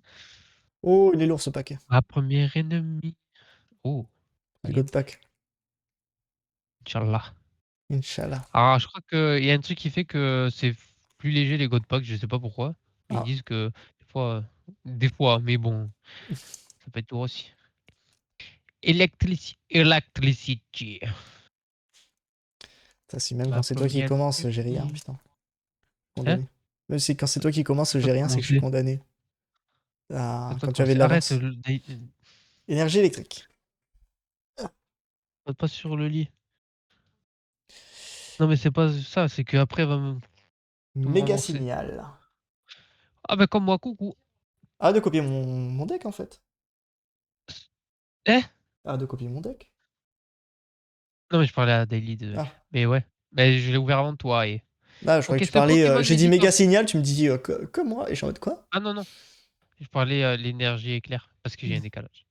Oh, il est lourd ce paquet. Ma première ennemie. Oh, Un il est god pack. Inch'Allah. Inch'Allah. Alors, je crois qu'il y a un truc qui fait que c'est plus léger les God Packs, je sais pas pourquoi. Ils Ah, disent que des fois, mais bon, ça peut être lourd aussi. Electricity. ça, si même quand Ma c'est toi qui première commence, j'ai rien, ennemie. putain. Hein? Condamné. Même si quand c'est toi qui commence, Pas j'ai rien, c'est que je suis commencé. condamné. Ah, Pas quand tu avais commencé. de Arrête, l'avance. Énergie électrique. pas sur le lit. Non, mais c'est pas ça, c'est qu'après, elle va me tout me Méga rembourser. signal. Ah, bah, comme moi, coucou. Ah, de copier mon deck en fait. Eh? Ah, de copier mon deck. Non, mais je parlais à Daily de. Ah. Mais ouais. Mais je l'ai ouvert avant toi et. Ah, je croyais Ok, que tu ce parlais. Pokémon J'ai dit médite. méga signal, tu me dis comme moi, et je suis en mode quoi? Ah non, non. Je parlais l'énergie éclair parce que j'ai un décalage.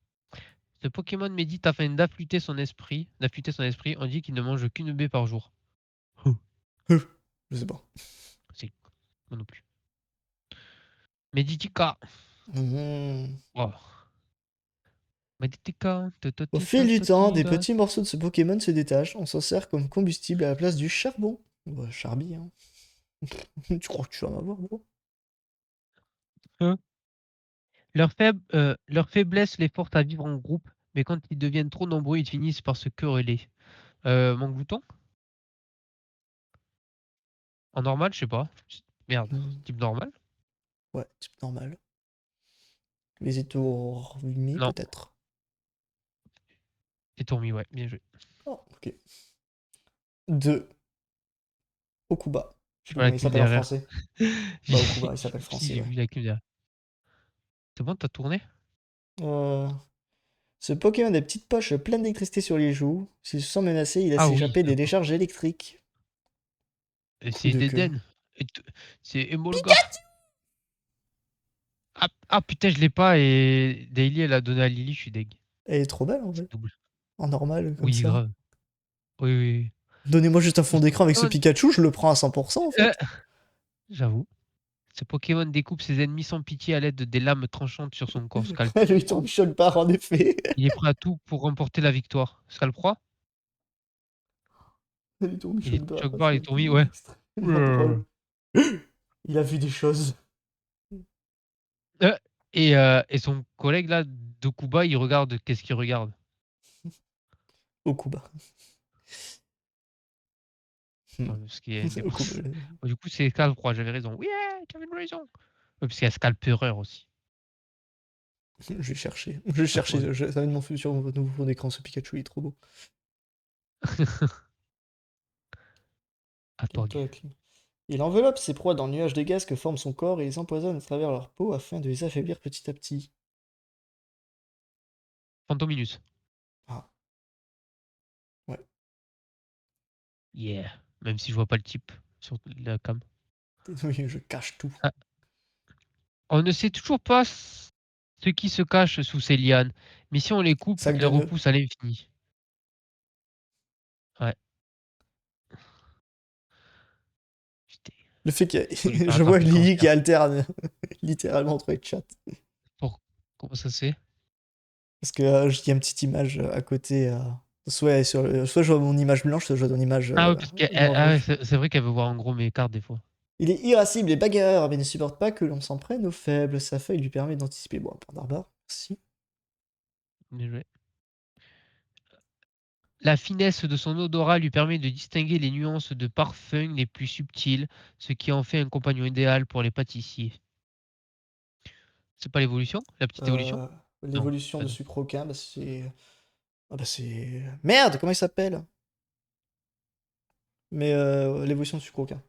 Ce Pokémon médite afin d'affûter son esprit. D'affûter son esprit, on dit qu'il ne mange qu'une baie par jour. Ouh, Je sais pas. c'est moi non plus. Meditica. Mhm. Wow. Meditica. Au fil du temps, des petits morceaux de ce Pokémon se détachent. On s'en sert comme combustible à la place du charbon. Bah, charbi, hein. Tu crois que tu vas en avoir, gros? Leur faiblesse les force à vivre en groupe, mais quand ils deviennent trop nombreux, ils finissent par se quereller. Manque bouton. En normal, je sais pas. Merde. Hmm. Type normal. Ouais, type normal. Les étourmis, Non. peut-être. C'est tourmi, ouais. Bien joué. Oh, ok. 2. Okuba. Je sais Je plus vois la comment il clim s'appelle en derrière. français. J'ai Bah, Okuba, il s'appelle français, j'ai ouais. vu la clim derrière. C'est bon, t'as tourné? Euh, Ce Pokémon a des petites poches pleines d'électricité sur les joues. S'il se sent menacé, il laisse Ah oui. échapper des décharges électriques. Et Coup c'est de queue. Deden. C'est Emolga. Ah, putain, je l'ai pas et Daily elle a donné à Lily, je suis deg. Elle est trop belle en vrai. C'est double. En normal, comme Oui, ça. grave. Oui, oui. Donnez-moi juste un Oui. fond d'écran avec ce Pikachu, je le prends à 100% en Euh, fait. J'avoue. Ce Pokémon découpe ses ennemis sans pitié à l'aide de des lames tranchantes sur son corps. Elle lui Oh. tombe le part en effet. Il est prêt à tout pour remporter la victoire. Scalproie. Elle lui tombe Il est part, Chocbar, il est c'est tombé, ouais. extrêmement drôle. Il a vu des choses. Euh, et son collègue là, Dokuba, il regarde. Qu'est-ce qu'il regarde? Okuba. Hmm. Ouais, parce qu'il y a une Okuba. dépense. Du coup, c'est Scalproie, j'avais raison. Oui, tu avais raison. Ouais, parce qu'il y a Scalpereur aussi. Je vais chercher. Je vais À toi. chercher. Ça va être mon futur nouveau fond d'écran, ce Pikachu, il est trop beau. À toi, Calme-toi, Gu. Clim. Il enveloppe ses proies dans le nuage de gaz que forme son corps et les empoisonne à travers leur peau afin de les affaiblir petit à petit. Fantominus. Ah, ouais. Yeah. Même si je vois pas le type sur la cam. Oui, je cache tout. Ah. On ne sait toujours pas ce qui se cache sous ces lianes, mais si on les coupe, Sac elles de nœuds. repoussent à l'infini. Ouais. Putain, Le fait que faut lui faire je vois attraper le Lily qui cancer. alterne littéralement entre les chats. Pour... Comment ça se fait? Parce que il y a une petite image à côté. Soit je vois mon image blanche, soit je vois ton image Ah oui, parce que ah ouais, noire-rouge. c'est vrai qu'elle veut voir en gros mes cartes des fois. Il est irascible et bagarreur, mais ne supporte pas que l'on s'en prenne aux faibles. Sa feuille lui permet d'anticiper. Bon, un point d'arbor. Si. Bien joué. La finesse de son odorat lui permet de distinguer les nuances de parfums les plus subtiles, ce qui en fait un compagnon idéal pour les pâtissiers. C'est pas l'évolution? La petite évolution? Euh, Non, L'évolution pas de non. Sucroquin, bah c'est. Ah bah c'est. Merde, comment il s'appelle? Mais l'évolution de Sucroquin.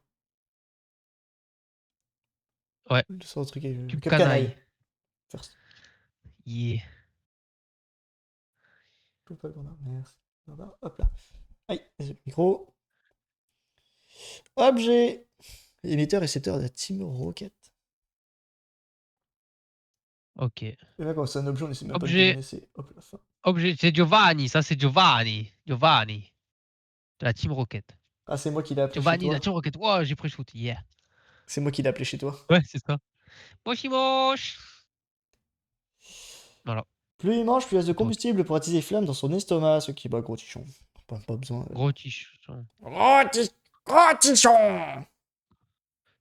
Ouais, Le sort de truc cube Canaille. canaille. First. Yeah. peux pas qu'on a. Merci. Voilà, hop là. Aïe, le micro. Objet. Émetteur récepteur de la Team Rocket. Ok. Et là, quand c'est un objet, on essaie même pas de Objet. deviner, c'est hop la fin. Objet. C'est Giovanni, ça c'est Giovanni. Giovanni. De la Team Rocket. Ah, c'est moi qui l'ai appelé chez Giovanni de la toi. Team Rocket. Wow, j'ai pris shoot. Yeah. C'est moi qui l'ai appelé chez toi. Ouais, c'est ça. Moshi moche. Voilà. Plus il mange, plus il reste de À toi. combustible pour attiser les flammes dans son estomac, ce qui est gros tichon. Pas besoin. Gros tichon. Gros tichon.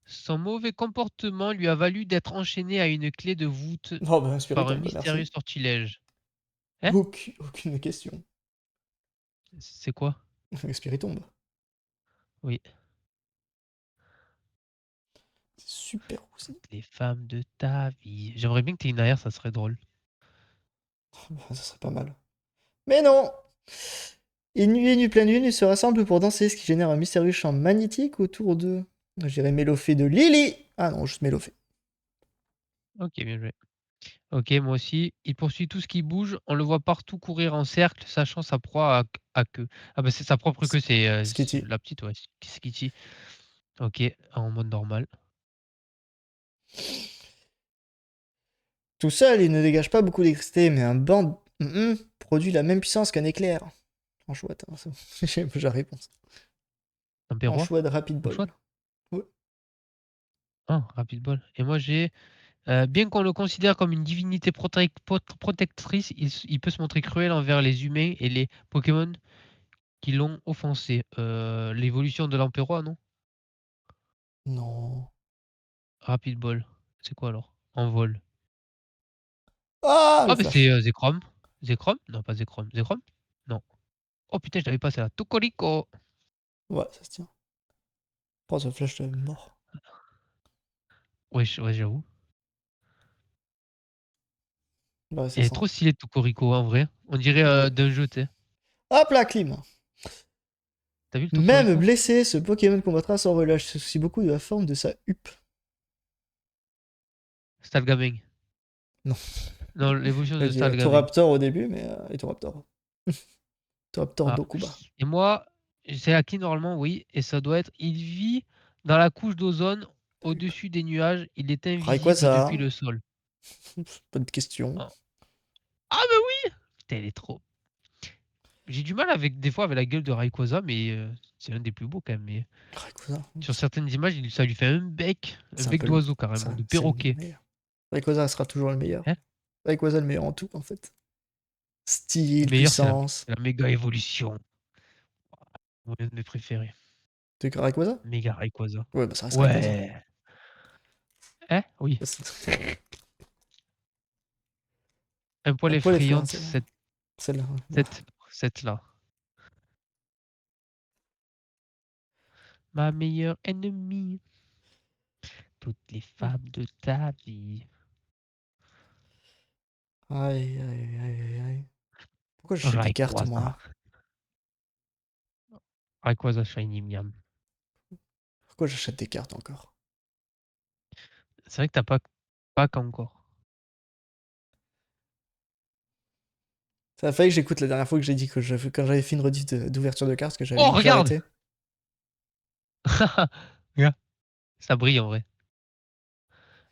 Son mauvais comportement lui a valu d'être enchaîné à une clé de voûte Oh, bah, inspiré par un tombe, mystérieux merci. sortilège. Hein? Aucune question. C'est quoi? Inspiré tombe. Oui. C'est super aussi. Les femmes de ta vie. J'aimerais bien que t'aies une arrière, ça serait drôle. Ça serait pas mal. Mais non. Une nuit et une pleine lune, ils se rassemblent pour danser, ce qui génère un mystérieux champ magnétique autour d'eux. Je dirais Mélofée de Lily. Ah non, juste Mélofée. Ok, bien joué. Ok, moi aussi. Il poursuit tout ce qui bouge. On le voit partout courir en cercle, sachant sa proie à queue. Ah bah c'est sa propre queue, c'est Skitty. la petite, ouais. Skitty. Ok, en mode normal. Tout seul, il ne dégage pas beaucoup d'électricité, mais un banc produit la même puissance qu'un éclair. En chouette, hein, j'ai la réponse. Un En perrois? chouette rapid En ball. chouette? Ouais. Ah, rapid ball. Et moi j'ai bien qu'on le considère comme une divinité protectrice, il peut se montrer cruel envers les humains et les Pokémon qui l'ont offensé. L'évolution de l'Emperoi, non? Non. Rapid Ball. C'est quoi alors? En vol. Ah, le Ah, mais c'est flash. Zekrom. Zekrom? Non, pas Zekrom. Zekrom? Non. Oh putain, je l'avais pas celle-là. Tocorico. Ouais, ça se tient. Oh, ce flash, t'es mort. Ouais, ouais, j'avoue. Ouais, ça Il est sent. trop stylé Tocorico en vrai. On dirait Ouais. d'un jeu, tu sais. Hop là, clim. T'as vu le Même Tocorico? blessé, ce Pokémon combattra sans relâche. Se soucie beaucoup de la forme de sa huppe. Stalgaming. Non. Non, l'évolution J'ai de dit Stalgaming. Toraptor au début, mais Toraptor. Toraptor Ah. Dokuba. Et moi, c'est acquis normalement, oui. Et ça doit être. Il vit dans la couche d'ozone au-dessus des nuages. Il est invisible depuis Rayquaza. le sol. Pas de question. Ah, ah bah oui! Putain, elle est trop. J'ai du mal avec des fois avec la gueule de Rayquaza, mais c'est l'un des plus beaux quand même. Mais Rayquaza. sur certaines images, ça lui fait un C'est un bec peu le. d'oiseau carrément, de C'est le perroquet. meilleur. Rayquaza sera toujours le meilleur. Hein? Rayquaza le meilleur en tout, en fait. Le Style, meilleur, c'est puissance. la méga évolution. Mon un de mes préférés. T'es que Rayquaza? Méga Rayquaza. Ouais, bah ça reste Rayquaza. Ouais. Hein? Oui. Un poil Un poil effrayant, effrayante, celle-là. Celle-là, ouais. Bah, cette là. Ma meilleure ennemie. Toutes les femmes de ta vie. aïe, aïe, aïe, aïe, aïe. Pourquoi j'achète des cartes, Rayquaza. moi? Rayquaza Shiny Miam. Pourquoi j'achète des cartes encore? C'est vrai que t'as pas qu'encore. Ça a fallu que j'écoute la dernière fois que j'ai dit que quand j'avais fait une rediff d'ouverture de cartes, que j'avais Oh, dit que regarde! j'arrêtais. Regarde, ça brille en vrai.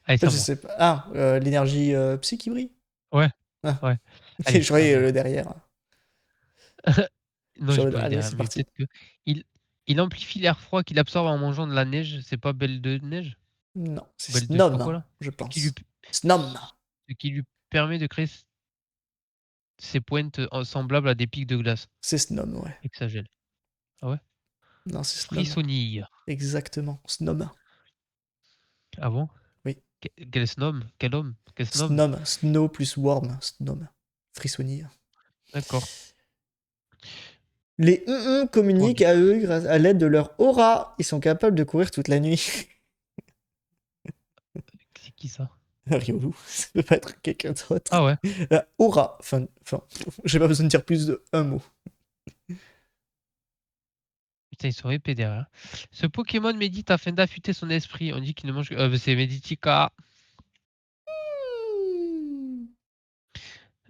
Allez, En fait, c'est à je moi. sais pas. Ah, l'énergie psy qui brille? Ouais, Ah. ouais. Je Allez, à voyais moi. le derrière. Non, j'ai pas eu Allez, derrière, c'est mais parti. peut-être que. Il, il amplifie l'air froid qu'il absorbe en mangeant de la neige. C'est pas Belle de Neige? Non, c'est Belle de je sais pas Snom, quoi là? je Ce qui lui, pense. Snom. ce qui lui permet de créer ses pointes semblables à des pics de glace C'est Snom, ouais. et que ça gèle. Ah ouais? Non, c'est Snom. Frissonille. Exactement. Snom. Ah bon? Oui. Quel snob? Quel homme? Quel snob? Snom. Snow plus Worm. Snom. Frissonnier. D'accord. Les Toi, communiquent à eux grâce à l'aide de leur aura. Ils sont capables de courir toute la nuit. c'est qui ça? Riolu, ça peut pas être quelqu'un d'autre. Ah ouais. La aura. Enfin, j'ai pas besoin de dire plus de un mot. Putain, ils sont épais derrière. Ce Pokémon médite afin d'affûter son esprit. On dit qu'il ne mange que. C'est Meditica.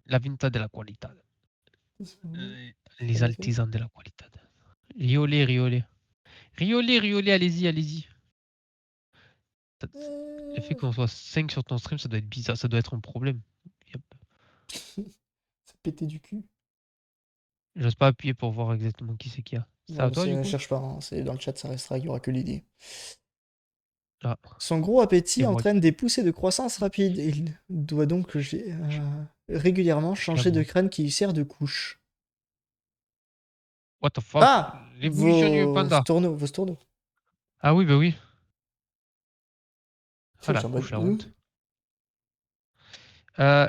La vinta de la qualità. Les artisans de la qualité. Riolet, Riolet. Riolet, Riolet, allez-y, allez-y. Le fait qu'on soit 5 sur ton stream, ça doit être bizarre, ça doit être un problème. Yep. C'est pété du cul. J'ose pas appuyer pour voir exactement qui c'est qu'il y a. C'est Non, à mais toi du coup? cherche pas, hein. C'est dans le chat, ça restera, il y aura que Lily. Ah, Son gros appétit et moi, entraîne des poussées de croissance rapide. Il doit donc régulièrement je changer de l'avoue. crâne qui lui sert de couche. What the fuck? Ah! L'évolution du panda. Vos tourneaux. Ah oui, bah oui. Ah Je la suis en mode, couche, la honte.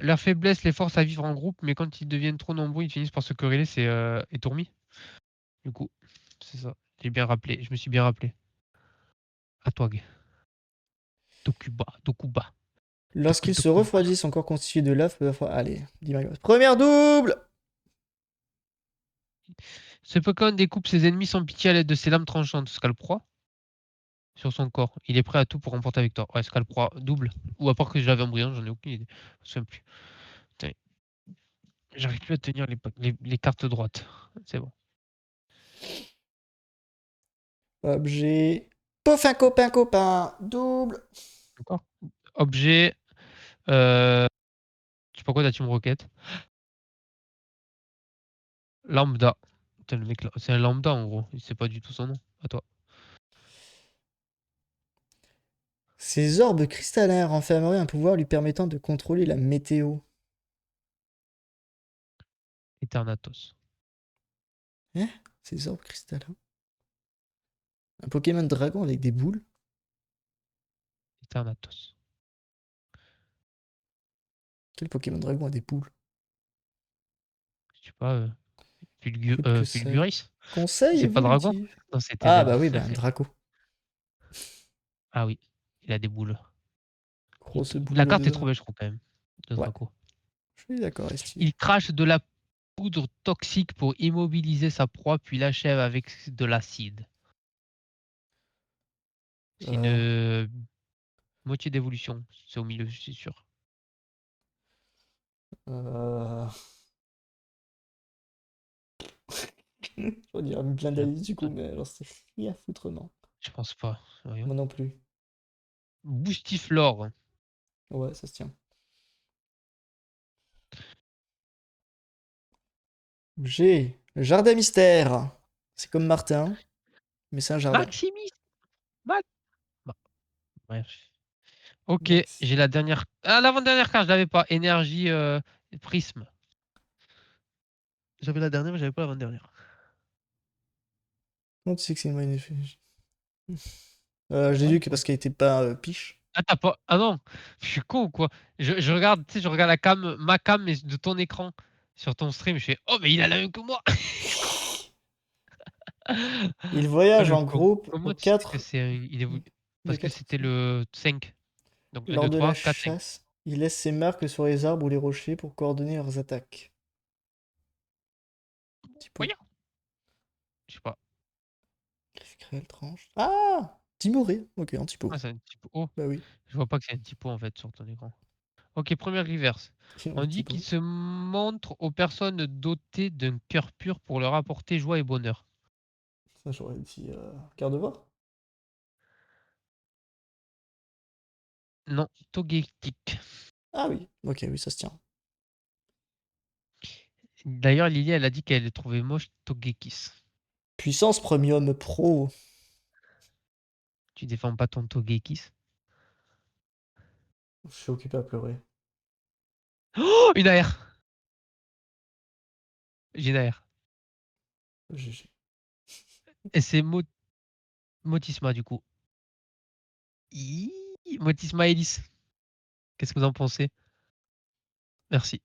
Leur faiblesse les force à vivre en groupe, mais quand ils deviennent trop nombreux, ils finissent par se quereller, c'est Etourmi. Du coup, c'est ça. J'ai bien rappelé, je me suis bien rappelé. À toi, Gay. Dokuba, Dokuba. Lorsqu'il se Dokuba. refroidit, son corps constitué de lave peut avoir... Allez, dis-moi. Première double! Ce Pokémon découpe ses ennemis sans pitié à l'aide de ses lames tranchantes. Scalproie sur son corps. Il est prêt à tout pour remporter la victoire. Ouais, Scalproie double. Ou à part que je l'avais en brillant, j'en ai aucune idée. Je me souviens plus. Putain, j'arrive plus à tenir les cartes droites. C'est bon. Objet. Poffin copain copain. Double. D'accord. Objet. Je sais pas quoi, la Team Rocket. Lambda. Putain, le mec là, c'est un lambda en gros. Il sait pas du tout son nom. À toi. Ces orbes cristallins renfermeraient un pouvoir lui permettant de contrôler la météo. Eternatus. Hein? Ces orbes cristallins. Un Pokémon dragon avec des boules. Eternatus. Quel Pokémon dragon a des boules? Je sais pas. Écoute que ça. Fulguris. Conseil C'est pas dragon? évolutif. Non, c'était Ah Z. bah oui, bah un Draco. Ah oui. Il a des boules. Grosse La boule carte de est trop Draco. belle, je trouve, quand même. De Ouais, Draco. je suis d'accord, Esti. Il crache de la poudre toxique pour immobiliser sa proie, puis l'achève avec de l'acide. C'est une Euh, moitié d'évolution. C'est au milieu, c'est sûr. euh... Je vais dire plein Je, d'analyses du coup, mais alors c'est rien à foutre, non. je pense pas. Voyons. Moi non plus. Boostiflore. Ouais, ça se tient. J'ai le jardin mystère. C'est comme Martin, mais c'est un jardin. Maximis. Max. Bah, bref. Ok, Max. j'ai la dernière. Ah, l'avant-dernière carte, je l'avais pas. Énergie prisme. J'avais la dernière, mais j'avais pas l'avant-dernière. Comment tu sais que c'est une magnifique? J'ai Ouais, dit que ouais. parce qu'elle était pas piche. Ah, t'as pas. Ah non, je suis con ou quoi? Je regarde, tu sais, je regarde la cam, ma cam, mais de ton écran sur ton stream. Je fais, oh, mais il a la même que moi. Il Oh, voyage le en con. groupe Comment aux tu sais que 4 c'est. Il évolue. de Parce que 4 c'était le 5. Donc un, Lors 2, de la 3, 4, 5. chasse, il laisse ses marques sur les arbres ou les rochers pour coordonner leurs attaques. Petit pot. Voyons. Je sais pas. Griffe créole tranche. Ah! Timoré. Ok, un petit pot. Ah, c'est un typo. Oh, Bah oui. je vois pas que c'est un typo en fait sur ton écran. Ok, première reverse. Sinon, On un dit petit qu'il pot. se montre aux personnes dotées d'un cœur pur pour leur apporter joie et bonheur. Ça, j'aurais dit Gardevoir. Non, Togetic. Ah oui. Ok, oui, ça se tient. D'ailleurs, Lily, elle a dit qu'elle trouvait moche Togekis. Puissance Premium Pro. Tu défends pas ton Togekis? Je suis occupé à pleurer. Oh, une AR! J'ai une AR. GG. Et c'est Motisma du coup. Motisma Elise. Qu'est-ce que vous en pensez? Merci.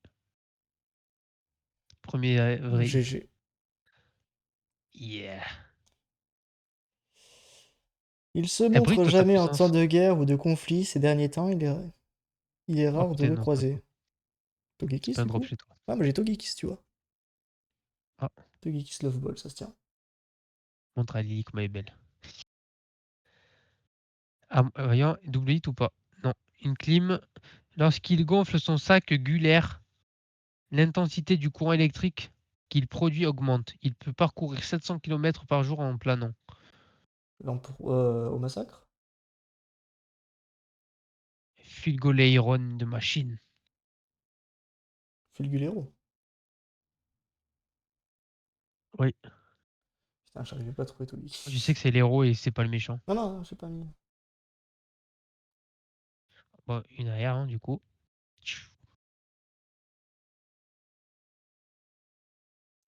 Premier vrai if. GG. Yeah. Il se Elle brille montre toi ta jamais en temps puissance. de guerre ou de conflit. Ces derniers temps, il est Oh rare de putain, le non, c'est pas croiser. toi. C'est Togekis, pas un du drop coup? chez toi. Ah, moi j'ai Togekis, tu vois. Ah, Togekis Love Ball, ça se tient. montre à Lily comme elle est belle. Ah, voyons, double hit ou pas? Non. Une clim. Lorsqu'il gonfle son sac gulaire, l'intensité du courant électrique qu'il produit augmente. Il peut parcourir 700 km par jour en planant. Au massacre? Fulgoleiron de machine. Fulgulero. Oui. Putain, j'arrivais pas à trouver tout lui. Je sais que c'est l'héros et c'est pas le méchant. Non, non, j'ai pas mis. Bon, une arrière, hein, du coup.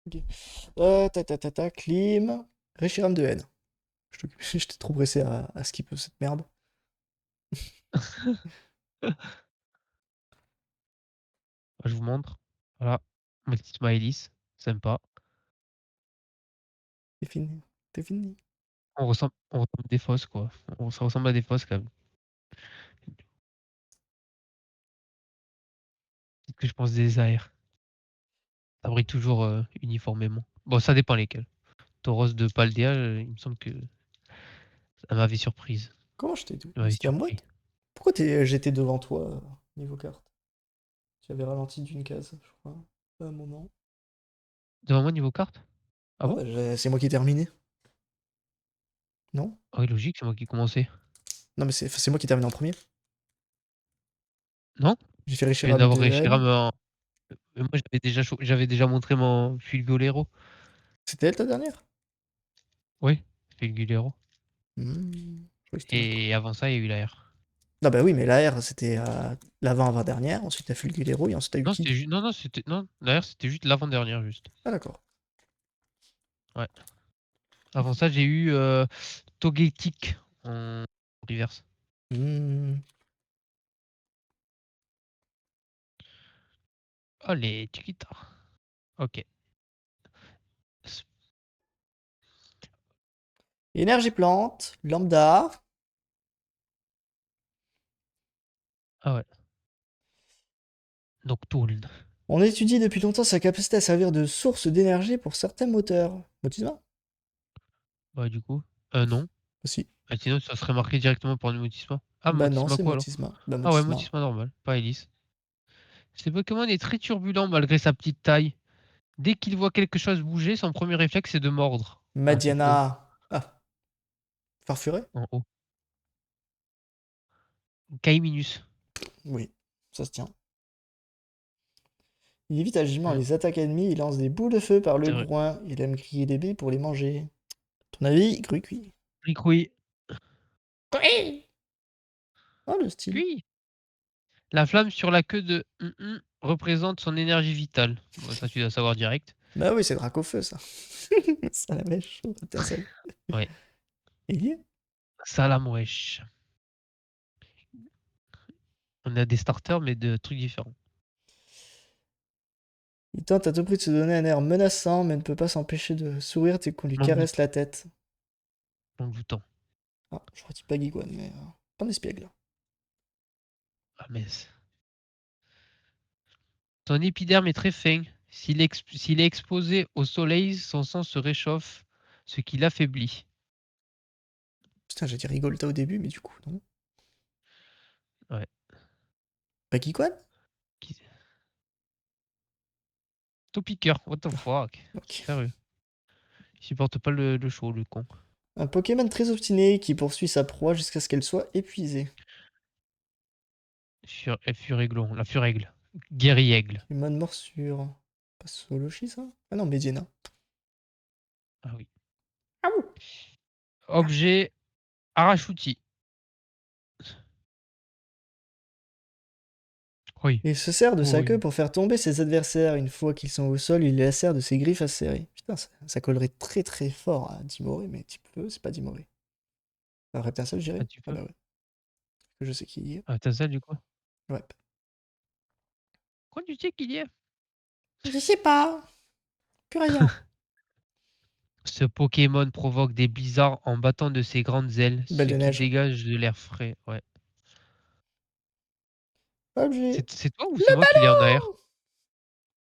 Ok. Clim. Reshiram de haine. J'étais trop pressé à skip cette merde. Je vous montre. Voilà. Ma petite Maëlys. Sympa. C'est fini. C'est fini. On ressemble à des fosses, quoi. Ça ressemble à des fosses, quand même. C'est ce que je pense des AR. Ça brille toujours uniformément. Bon, ça dépend lesquels. Tauros de Paldea, il me semble que ça m'avait surprise. Comment je t'ai tout? Ça m'avait C'était à moi? surpris. Pourquoi j'étais devant toi niveau carte? Tu avais ralenti d'une case, je crois. À un moment. Devant moi, niveau carte? Ah Ouais, bon? bah, c'est moi qui ai terminé. Non? Ah oui, logique, c'est moi qui ai commencé. Non, mais c'est moi qui ai terminé en premier. Non? J'ai fait Je viens Reshiram d'avoir de Reshiram haine. en... Moi, j'avais déjà montré mon Fulgolero. C'était elle ta dernière? Oui, Fulgolero. Je croyais que c'était l'autre. Et avant ça, il y a eu la R. Non, bah oui, mais la R, c'était l'avant-avant-dernière. Ensuite, t'as Fulgulero et ensuite, t'as eu Non, qui? c'était juste... Non, c'était... Non, la R, c'était juste l'avant-dernière, juste. Ah, d'accord. Ouais. Avant ça, j'ai eu Togetic en reverse. Hmm. Oh, les Chiquita. Ok. Énergie plante, lambda. Ah ouais. Noctourne. On étudie depuis longtemps sa capacité à servir de source d'énergie pour certains moteurs. Motisma? Bah, du coup. Non. Aussi. Ah, sinon, ça serait marqué directement pour le Motisma. Ah, Bah non, Motisma c'est quoi alors? Motisma. Bah Ah ouais, Motisma. Motisma normal, pas hélice. Ce Pokémon est très turbulent malgré sa petite taille. Dès qu'il voit quelque chose bouger, son premier réflexe c'est de mordre. Ah, c'est faux. Madiana. Ah, Farfuret? En haut. Kaiminus. Oui, ça se tient. Il évite agilement Hmm, les attaques ennemies, il lance des boules de feu par le c'est vrai. groin, il aime griller des billes pour les manger. Ton avis? Cui. Ricouille. Cui. Oh, le style. Oui. La flamme sur la queue de représente son énergie vitale. Bon, ça tu dois savoir direct. Bah oui, c'est Dracofeu, ça. Ça la mèche, étincelle. Ouais. Il y est. Salam wesh. On a des starters mais de trucs différents. Il tente à tout prix de se donner un air menaçant, mais ne peut pas s'empêcher de sourire dès qu'on lui caresse la tête. Envoûtant. Ah, je crois qu'il pas Guigouane, mais pas d'espiègle. Ah mince. Son épiderme est très fin. S'il est exposé au soleil, son sang se réchauffe, ce qui l'affaiblit. Putain, j'ai dit Rigolta au début, mais du coup, non. Ouais. Pas Guigouane? Qui- Topiqueur, what the fuck? Ok. Sérieux. Il supporte pas le chaud, le con. Un Pokémon très obstiné qui poursuit sa proie jusqu'à ce qu'elle soit épuisée. Furaiglon, la Furaigle. Guerriègle. Pokémon morsure. Pas Soloshi, ça? Ah non, Medina. Ah oui. Ah ouh. Objet Arachuti. Oui. Il se sert de sa Oui. queue pour faire tomber ses adversaires. Une fois qu'ils sont au sol, il les lacère de ses griffes acérées. Putain, ça collerait très très fort à Dimoré, mais type peu, c'est pas Dimoré. Un Reptincelle, je Ah, dirais? tu Ah peux. bah ouais. Je sais qui y est. Ah, t'as ça du coup. Ouais. Quoi tu sais qu'il y est? Je sais pas. Plus rien. Ce Pokémon provoque des blizzards en battant de ses grandes ailes, Belle ce de qui neige. dégage de l'air frais. Ouais. Objet. C'est toi ou c'est Le moi qui l'ai en AR? ballon!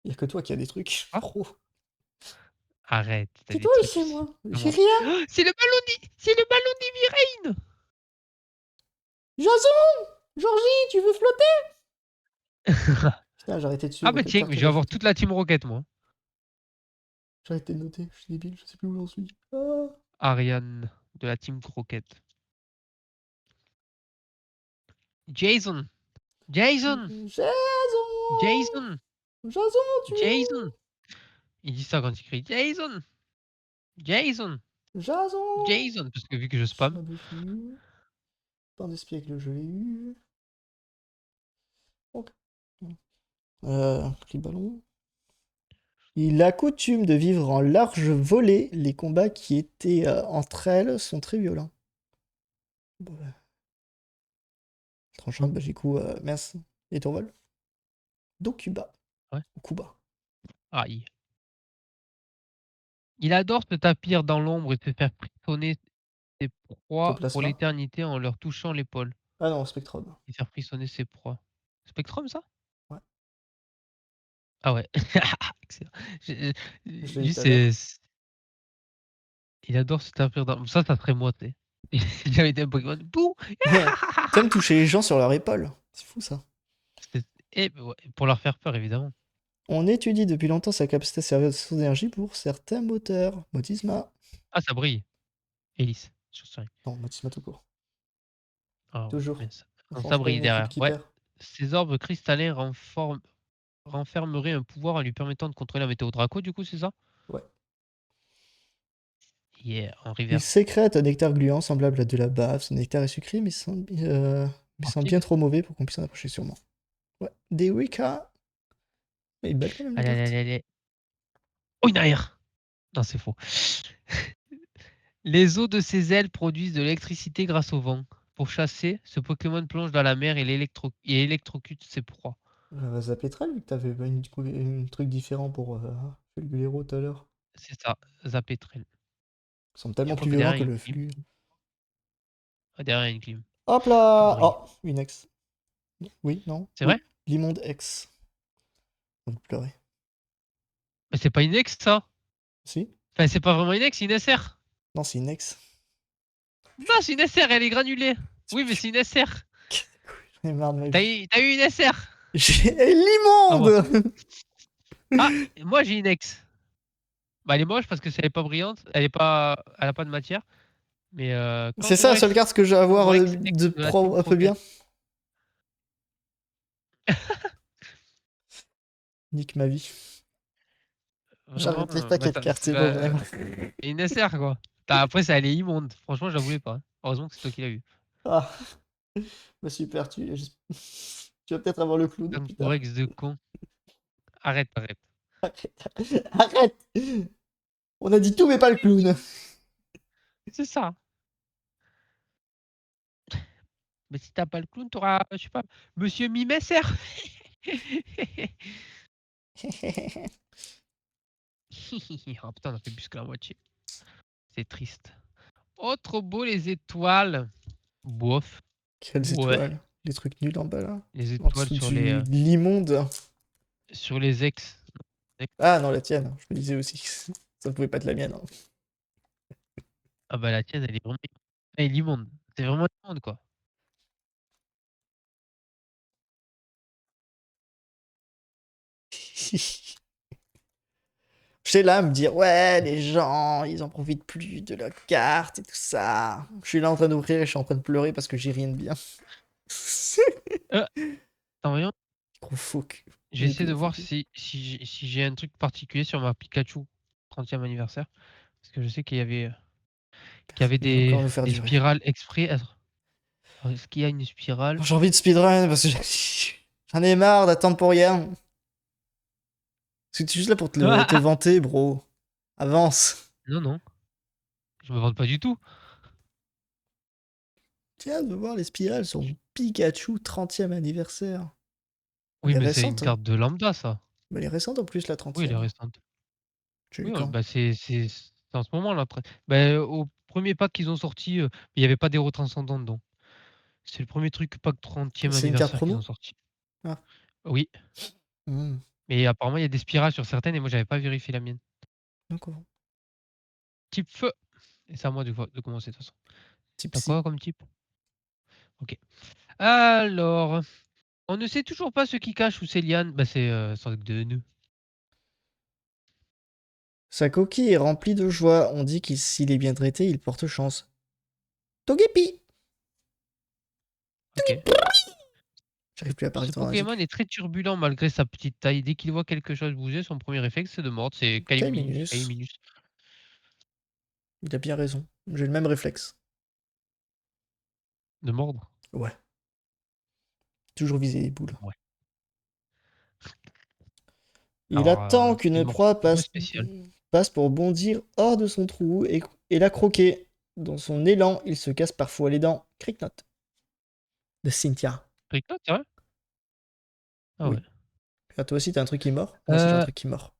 Il y a que toi qui as des trucs Ah, pro. arrête, t'as C'est des toi ou trucs c'est ici. moi? J'ai Comment? rien. Oh, c'est le ballon Jason! Georgie, tu veux flotter? d'Iviraine. Putain, j'ai arrêté de Ah suivre bah quelle tiens, carte je il vais a avoir flotter. toute la Team Rocket moi. J'ai arrêté de noter, je suis débile, je sais plus où j'en suis. Ah. Ariane de la team Croquette. Jason. Jason. Jason! Jason. Jason, tu es où? Jason. Il dit ça quand il crie Jason. Jason. Jason! Jason. Parce que vu que je spam. Barbecue. Pain d'espiègle, je l'ai eu. Ok. Les ballons. Il a coutume de vivre en large volée. Les combats qui étaient entre elles sont très violents. Bon, bah. Tranchant, bah, j'ai coup, merci. Et ton vol? Dokuba. Ouais. Ou Kuba. Aïe. Il adore se tapir dans l'ombre et se faire frissonner ses proies pour Ectoplasma. l'éternité en leur touchant l'épaule. Ah non, Spectrum. Et faire frissonner ses proies. Spectrum, ça? Ouais. Ah ouais. Excellent. Je l'ai eu Lui, tout à l'heure. il adore se tapir dans. Ça serait moi, tu sais. J'avais été un Pokémon. Bouh. T'aimes toucher les gens sur leur épaule. C'est fou ça. Et ouais, pour leur faire peur, évidemment. On étudie depuis longtemps sa capacité à servir de source d'énergie pour certains moteurs. Motisma. Ah, ça brille. Hélice. Sur ça. Non, Motisma tout court. Ah ouais, Toujours. mince. On Non, ça change pas brille une équipe derrière. qui Ouais. perd. Ces orbes cristallins renfermeraient un pouvoir en lui permettant de contrôler la météo Draco, du coup, c'est ça? Ouais. Yeah, en Il reverse. sécrète un nectar gluant semblable à de la bave. Ce nectar est sucré, mais semble bien trop mauvais pour qu'on puisse en approcher sûrement. Ouais. Des Wicca. Mais il est belle quand même la Allez, allez, carte. allez, allez. Oh, une arrière. Non, c'est faux. Les os de ses ailes produisent de l'électricité grâce au vent. Pour chasser, ce Pokémon plonge dans la mer et électrocute ses proies. Zapetral, vu que t'avais un truc différent pour Fulgulero tout à l'heure. C'est ça, Zapetrel. Ils sont Je tellement crois plus que violents derrière, il que y a une le clim. flux. Ah, derrière, il y a une clim. Hop Qui là! brille. Oh, une ex. Oui, non? C'est Oui. vrai? L'immonde ex. Vous pleurez. Mais c'est pas une ex, ça. Si? Enfin, c'est pas vraiment une ex, c'est une SR. Non, c'est une ex. Non, c'est une SR, elle est granulée. Oui, mais c'est une SR. J'en ai marre de ma T'as vie. eu une SR. J'ai Ah, moi. l'immonde! Ah, moi, j'ai une ex. Bah, elle est moche parce que elle est pas brillante. Elle a pas de matière. Mais C'est ça la seule carte que je vais avoir Kangorex, ex de de la Team pro un peu Croquette. bien. Nique ma vie. Vraiment, J'arrête les paquets de cartes, c'est bon, vraiment. une SR, quoi. Après, ça, elle est immonde. Franchement, je la voulais pas. Heureusement que c'est toi qui l'as eu. Ah, bah super, tu vas peut-être avoir le clown plus tard. Kangorex de con. Arrête, arrête. Arrête, arrête! On a dit tout, mais pas le clown. C'est ça. Mais si t'as pas le clown, t'auras, je sais pas, Monsieur Mimesser. Oh putain, on a fait plus que la moitié. C'est triste. Oh, trop beau les étoiles. Bof. Quelles Ouais. étoiles? Les trucs nuls en bas là. Les En étoiles dessous sur de l'immonde. sur les ex. Ah non, la tienne, je me disais aussi. Ça ne pouvait pas être la mienne. Hein. Ah bah la tienne, elle est vraiment, elle est immonde. C'est vraiment immonde, quoi. J'étais là à me dire, ouais, les gens, ils en profitent plus de la carte et tout ça. Je suis là en train d'ouvrir et je suis en train de pleurer parce que j'ai rien de bien. Attends, voyons. Gros faux cul. Je vais essayer de voir si j'ai un truc particulier sur ma Pikachu 30e anniversaire. Parce que je sais qu'il y avait Il va encore nous faire des durer. spirales exprès. Alors, est-ce qu'il y a une spirale? J'ai envie de speedrun parce que j'en ai marre d'attendre pour rien. Parce que tu es juste là pour te vanter, bro. Avance. Non, non. Je me vante pas du tout. Tiens, de voir les spirales sur mon Pikachu 30e anniversaire. Oui, Elle est mais c'est une récente. Hein. carte de lambda, ça. Mais elle est récente en plus, la Oui, elle est 30e. récente. Tu l'as eu Oui, quand? bah c'est en ce moment là. Bah, au premier pack qu'ils ont sorti, il n'y avait pas d'héros transcendants dedans. C'est le premier truc pack 30e C'est une carte anniversaire qu'ils ont promo? sorti. Ah. Oui, Hmm. mais apparemment il y a des spirales sur certaines et moi j'avais pas vérifié la mienne. D'accord. Type feu. Et c'est à moi de commencer de toute façon. Type T'as psy. quoi comme type? Ok. Alors, on ne sait toujours pas ce qui cache sous ces lianes. Bah c'est sans doute de nœuds. Sa coquille est remplie de joie. On dit qu'il s'il est bien traité, il porte chance. Togepi! Ok. J'arrive plus à parler Ce trop Pokémon magique. est très turbulent malgré sa petite taille. Dès qu'il voit quelque chose bouger, son premier réflexe c'est de mordre. C'est Kaiminus. Minus. Il a bien raison. J'ai le même réflexe. De mordre? Ouais. Toujours viser les boules. Ouais. Il Alors, attend c'est qu'une bon, proie un peu spécial. passe pour bondir hors de son trou et la croquer. Dans son élan, il se casse parfois les dents. Cricknote. De Cynthia. Cricknote, c'est vrai? Ah Oui. ouais. Ah, toi aussi, t'as un truc qui mord? Moi aussi, j'ai un truc qui mord.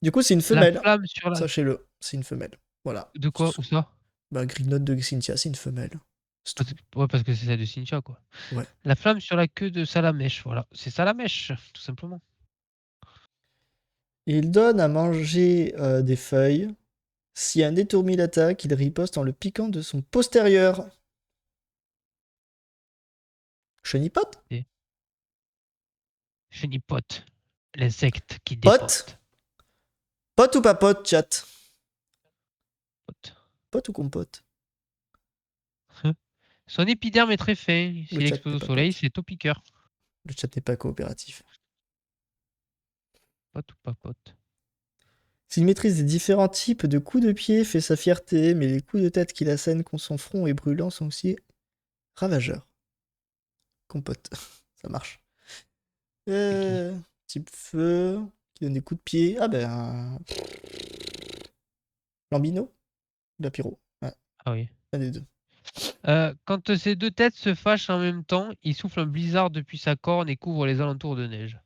Du coup, c'est une La femelle. flamme sur la... Sachez-le, c'est une femelle. Voilà. De quoi? Où ça? Bah, Cricknote de Cynthia, c'est une femelle. C'est tout. Ouais, parce que c'est celle de Cynthia, quoi. Ouais. La flamme sur la queue de Salamèche, voilà. C'est Salamèche, tout simplement. Il donne à manger des feuilles. Si un étourmi l'attaque, il riposte en le piquant de son postérieur. Chenipot? Et Chenipote, l'insecte qui Pote? dépote. Pote ou pas pote, chat? Pote. Pote ou compote? Son épiderme est très fin. Le S'il chat explose n'est au pas soleil, pote. c'est au piqueur. Le chat n'est pas coopératif. Pote ou pas pote? S'il maîtrise les différents types de coups de pied, fait sa fierté, mais les coups de tête qu'il assène quand son front est brûlant sont aussi ravageurs. Compote. Ça marche. Type feu, qui donne des coups de pied. Ah ben. Lambino? Lapiro. Ouais, Ah oui. un des deux. Quand ces deux têtes se fâchent en même temps, il souffle un blizzard depuis sa corne et couvre les alentours de neige.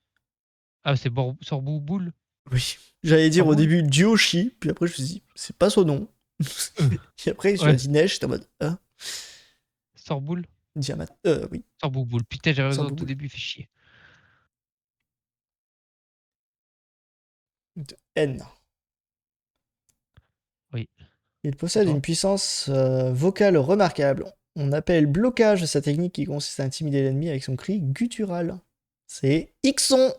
Ah, c'est Sorbouboule? Oui. J'allais dire au Sorboule? début Joshi, puis après je me suis dit, c'est pas son nom. Et après, je lui ai Ouais. dit neige, j'étais en mode, hein? Sorboule? Diamat. Oui. Sorbouboule. Putain, j'avais raison au tout Sorbouboule. début, fait chier. De N. Oui. Il Et possède toi? une puissance vocale remarquable. On appelle blocage sa technique qui consiste à intimider l'ennemi avec son cri guttural. C'est Ixon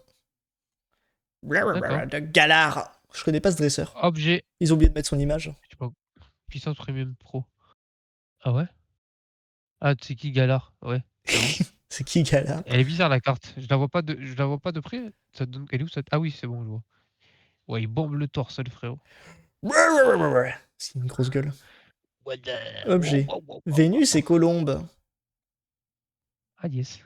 D'accord. de Galar. Je connais pas ce dresseur. Objet. Ils ont oublié de mettre son image. Je sais pas. Puissance premium pro. Ah ouais? Ah, c'est qui Galar? Ouais, j'avoue. C'est qui Galar? Elle est bizarre la carte. Je la vois pas de près. Ça donne... Elle est où ça? Ah oui, c'est bon, je vois. Ouais, il bombe le torse, le frérot. C'est une grosse gueule. What the... Objet. Vénus et Colombe. Ah yes.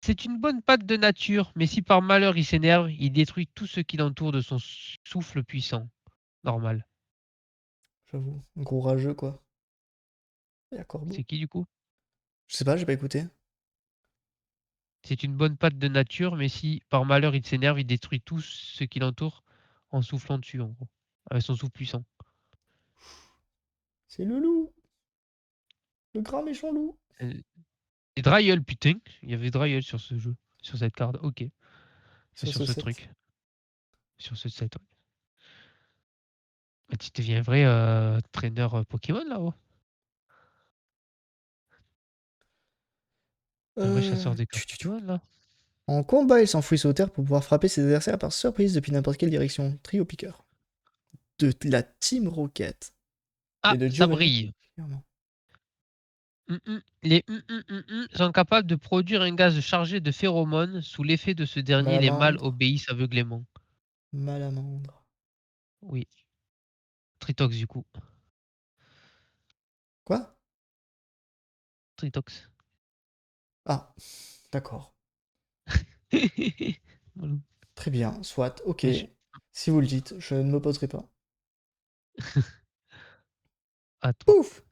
C'est une bonne patte de nature, mais si par malheur il s'énerve, il détruit tout ce qui l'entoure de son souffle puissant. Normal. J'avoue, un gros rageux quoi. Il y a Corbeau. C'est qui du coup? Je sais pas, j'ai pas écouté. C'est une bonne patte de nature, mais si par malheur il s'énerve, il détruit tout ce qui l'entoure en soufflant dessus, en gros. Avec son souffle puissant. C'est le loup. Le grand méchant loup. Et Dryel, putain. Il y avait Dryel sur ce jeu. Sur cette carte. Ok. Sur Sur ce ce set. truc. Sur ce set, ouais. Tu deviens un vrai trainer Pokémon là-haut. Un vrai chasseur de cartes Pokémon là. En combat, il s'enfuit sur terre pour pouvoir frapper ses adversaires par surprise depuis n'importe quelle direction. Trio piqueur. De la Team Rocket. Ah, Et de ça Giovanni. brille. Les sont capables de produire un gaz chargé de phéromones. Sous l'effet de ce dernier, les mâles Malamandre. obéissent aveuglément. Malamandre. Oui. Tritox du coup. Quoi? Tritox. Ah, d'accord. Voilà. Très bien, soit, ok. Mais Si vous le dites, je ne m'opposerai pas. à toi. Pouf!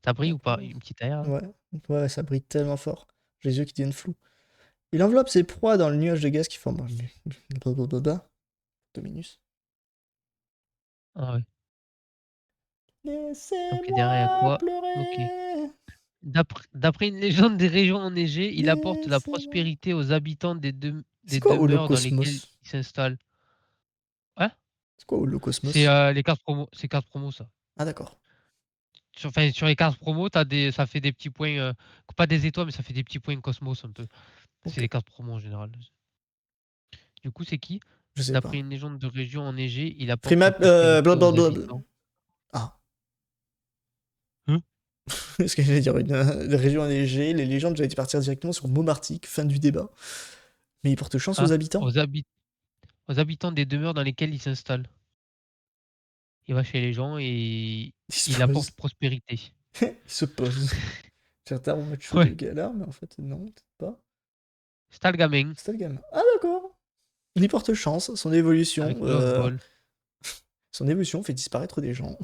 Ça brille ou pas? D'accord. Une petite air là? Ouais, ça brille tellement fort. J'ai les yeux qui deviennent flous. Il enveloppe ses proies dans le nuage de gaz qui forme. Dominus. Ah ouais. Donc derrière Laissez-moi quoi? Ok. pleurer. D'après une légende des régions enneigées, il apporte la Laissez-moi. prospérité aux habitants des C'est quoi demeures dans lesquelles Holocosmos? il s'installe. Ouais? C'est quoi C'est Holocosmos? les cartes promo. C'est cartes promo ça. Ah, d'accord. Sur les cartes promo, ça fait des petits points. Pas des étoiles, mais ça fait des petits points cosmos un peu. C'est Ok. les cartes promo en général. Du coup, c'est qui? Je sais D'après pas. une légende de région enneigée, il apporte la Primap, prospérité aux blablabla. habitants. Ah. Hein? Est-ce que j'allais dire une région enneigée? Les légendes, j'allais partir directement sur Momartic, fin du débat. Mais il porte chance aux Ah, habitants. aux habitants des demeures dans lesquelles il s'installe. Il va chez les gens et Il se il apporte pose. prospérité. Il se pose. Certains vont mettre chaud de Ouais, gala, mais en fait, non, peut-être pas. c'est ça le gamin, C'était le gamin. Ah, d'accord. Il porte chance. avec love ball. Son évolution fait disparaître des gens.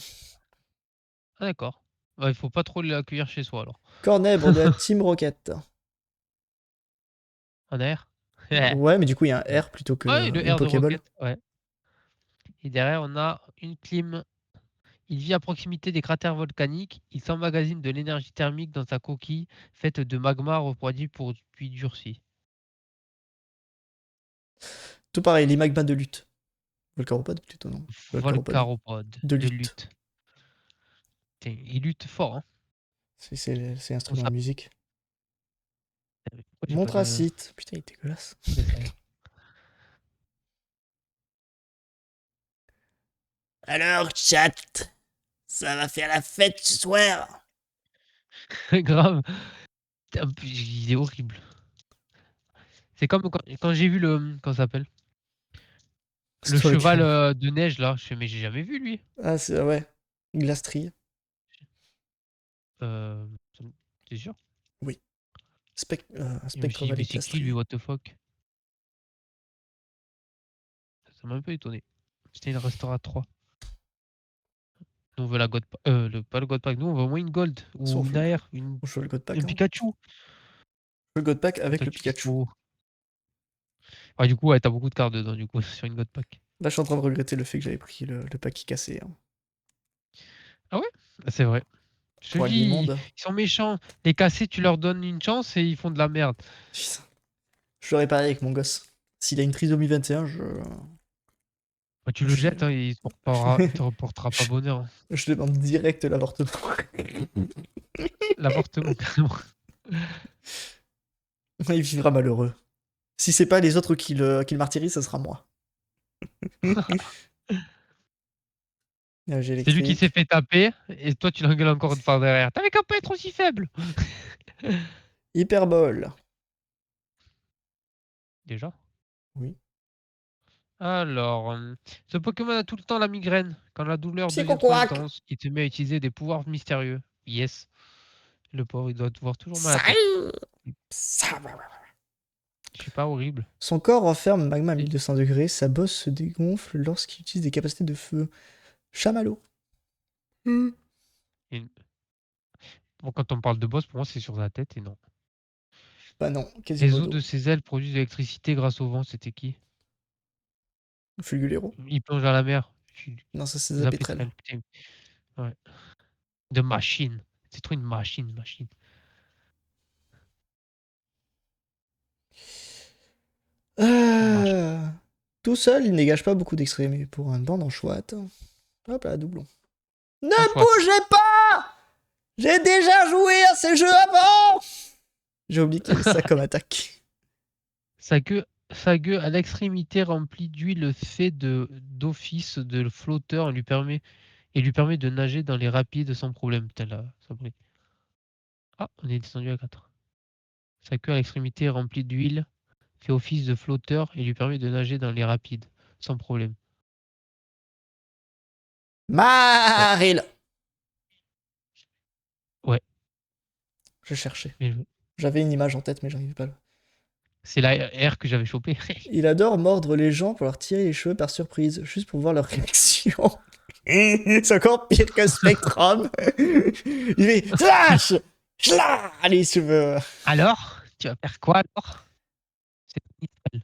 Ah d'accord. Ouais, il faut pas trop l'accueillir chez soi alors. Cornèbre de la Team Rocket. En air? Ouais, Ouais, mais du coup, il y a un R plutôt ouais, le qu'une R de Pokéball. Rocket, ouais. Et derrière, on a une clim. Il vit à proximité des cratères volcaniques. Il s'emmagasine de l'énergie thermique dans sa coquille faite de magma refroidi puis durci. Tout pareil, les magmas de lutte. Volcaropode plutôt, non. Volcaropode. Volcaropode De de lutte. lutte. Putain, il lutte fort, hein. C'est On instrument de s'appelle- musique. Pourquoi j'ai pas de Montracite. Putain, il est dégueulasse. dessin? Alors, chat, ça va faire la fête ce soir. Grave. Putain, il est horrible. C'est comme quand j'ai vu le. Comment ça s'appelle? Le Sur cheval lequel? de neige là. Je fais, mais j'ai jamais vu lui. Ah, c'est ouais. Glastry. Euh, T'es sûr? Oui. Un Je me suis spectre dit, mais vallée c'est qui lui, Glastry. what the fuck? Ça m'a un peu étonné. C'était une restaurant 3. Nous on veut la God Pack. Pas le God Pack. Nous on veut au moins une Gold. Soit Ou une AR. on joue le God Un Pack. Hein. Pikachu. Le God Pack avec le Pikachu Pikachu. dispo. Ouais, du coup, ouais, t'as beaucoup de cartes dedans, du coup, sur une God Pack. Là, je suis en train de regretter le fait que j'avais pris le pack qui cassait. Hein. Ah ouais? C'est vrai. Je te Pour dis, allier monde. ils sont méchants. Les cassés, tu leur donnes une chance et ils font de la merde. Putain. Je ferais pareil avec mon gosse. S'il a une trisomie 21, Bah, tu le je, jettes, hein, il te reportera pas je, bonheur, hein. je demande direct l'avortement. L'avortement, carrément. Il vivra malheureux. Si c'est pas les autres qui le martyrisent, ça sera moi. J'ai C'est lui qui s'est électrique. fait taper et toi, tu l'engueules encore de par derrière. T'avais qu'à pas être aussi faible. Hyperbole. Déjà. Oui. Alors, ce Pokémon a tout le temps la migraine. Quand la douleur devient trop Psychoquack. intense, il te met à utiliser des pouvoirs mystérieux. Yes. Le pauvre, il doit avoir toujours mal à la tête. Salut. Je suis pas horrible. Son corps renferme magma à Et- 1200 degrés. Sa bosse se dégonfle lorsqu'il utilise des capacités de feu. Chamallow. et- Bon, quand on parle de boss, pour moi, c'est sur sa tête et non. Bah non, Les os Quasimodo. de ses ailes produisent de l'électricité grâce au vent. C'était qui? Fulgulero. Il plonge dans la mer. Non, ça c'est Zapétrel. Zapetrel, putain. Ouais. De machine. C'est trop une machine. Une machine. Euh, Tout seul, il n'égage pas beaucoup d'extraits, mais pour un bande en chouette. Hop là, doublon. Ne Un chouette. bougez pas. J'ai déjà joué à ces jeux avant. J'ai oublié qu'il y avait ça comme attaque. Sa queue à l'extrémité remplie d'huile fait d'office de flotteur et lui permet de nager dans les rapides sans problème. Putain, là, ça brille. Ah, on est descendu à 4. Sa queue à l'extrémité remplie d'huile fait office de flotteur et lui permet de nager dans les rapides sans problème. Ouais, Maril. ouais. Je cherchais. Mais J'avais une image en tête, mais j'arrivais pas. c'est la R que j'avais chopé. Il adore mordre les gens pour leur tirer les cheveux par surprise, juste pour voir leur réaction. C'est encore pire que Spectrum. Il fait slash, slash les cheveux. Alors, tu vas faire quoi alors? C'est nickel.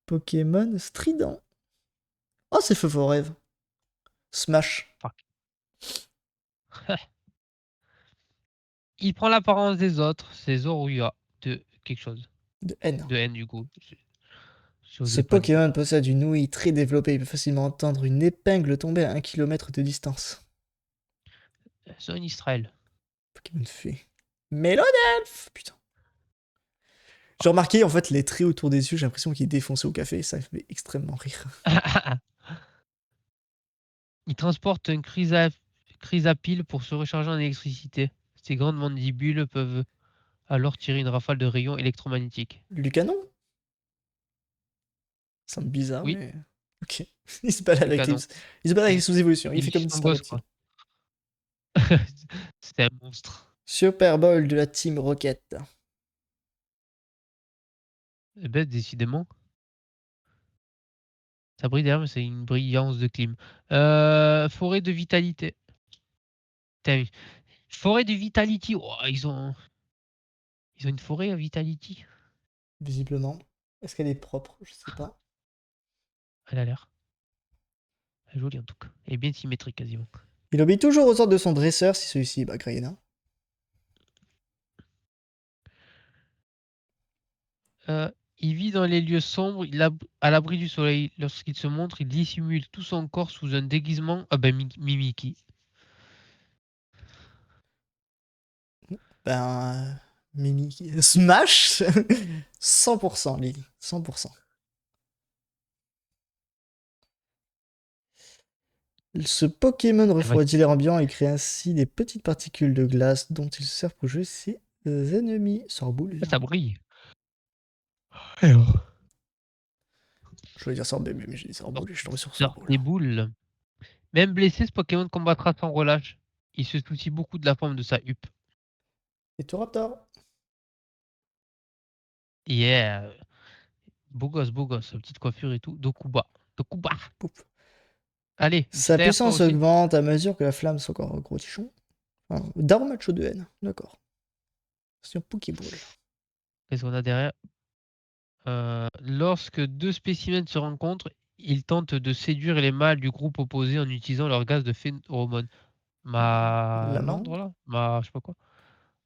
Pokémon strident. Oh, c'est Feu Faux Rêve. Smash. Fuck. Il prend l'apparence des autres, c'est Zoruya de quelque chose. De N. De N du coup. Ce J'osais pas le dire. Pokémon possède une ouïe très développée. Il peut facilement entendre une épingle tomber à 1 km de distance. Zone Israël. Pokémon fée. Mélodelf. Putain. J'ai remarqué, en fait, les traits autour des yeux, j'ai l'impression qu'il est défoncé au café. Ça me fait extrêmement rire. Il transporte un chrysapile pour se recharger en électricité. Ses grandes mandibules peuvent alors tirer une rafale de rayons électromagnétiques. Lucanon? Ça semble bizarre, Oui, mais. Ok. Il se balade le avec les, canon. il se balade avec les Il, sous-évolutions. Il il fait comme suit si son c'était un gosse, reptile. quoi. C'était un monstre. Super Bowl de la Team Rocket. Eh ben, décidément. Ça brille d'air, mais c'est une brillance de clim. Forêt de vitalité. Putain, forêt de Vitality. Oh, ils ont une forêt à Vitality. Visiblement. Est-ce qu'elle est propre? Je sais pas. Elle a l'air. Elle est jolie en tout cas. Elle est bien symétrique quasiment. Il obéit toujours aux ordres de son dresseur si celui-ci est Gryena. Il vit dans les lieux sombres, à l'abri du soleil. Lorsqu'il se montre, il dissimule tout son corps sous un déguisement. Ah ben, Mimiki. Ben. Mimi. Smash 100% Lily. 100%. Ce Pokémon refroidit l'air ambiant et crée ainsi des petites particules de glace dont il se sert pour jouer ses ennemis. Sort boule. Ça brille. Alors. Je voulais dire sort bébé, mais j'ai dit sort boule et je suis tombé sur sort Sort boule. des boules. Même blessé, ce Pokémon combattra sans relâche. Il se soucie beaucoup de la forme de sa huppe. Et Toraptor. Yeah. Beau gosse, sa petite coiffure et tout. Dokuba. Dokuba. Pouf. Allez, une Sa petite air toi puissance aussi. augmente à mesure que la flamme soit encore gros tichon. Enfin, Darmacho de haine. D'accord. C'est un Pokéball. Qu'est-ce qu'on a derrière? Lorsque deux spécimens se rencontrent, ils tentent de séduire les mâles du groupe opposé en utilisant leur gaz de phéromone. L'amande. Malandre là? Je sais pas quoi.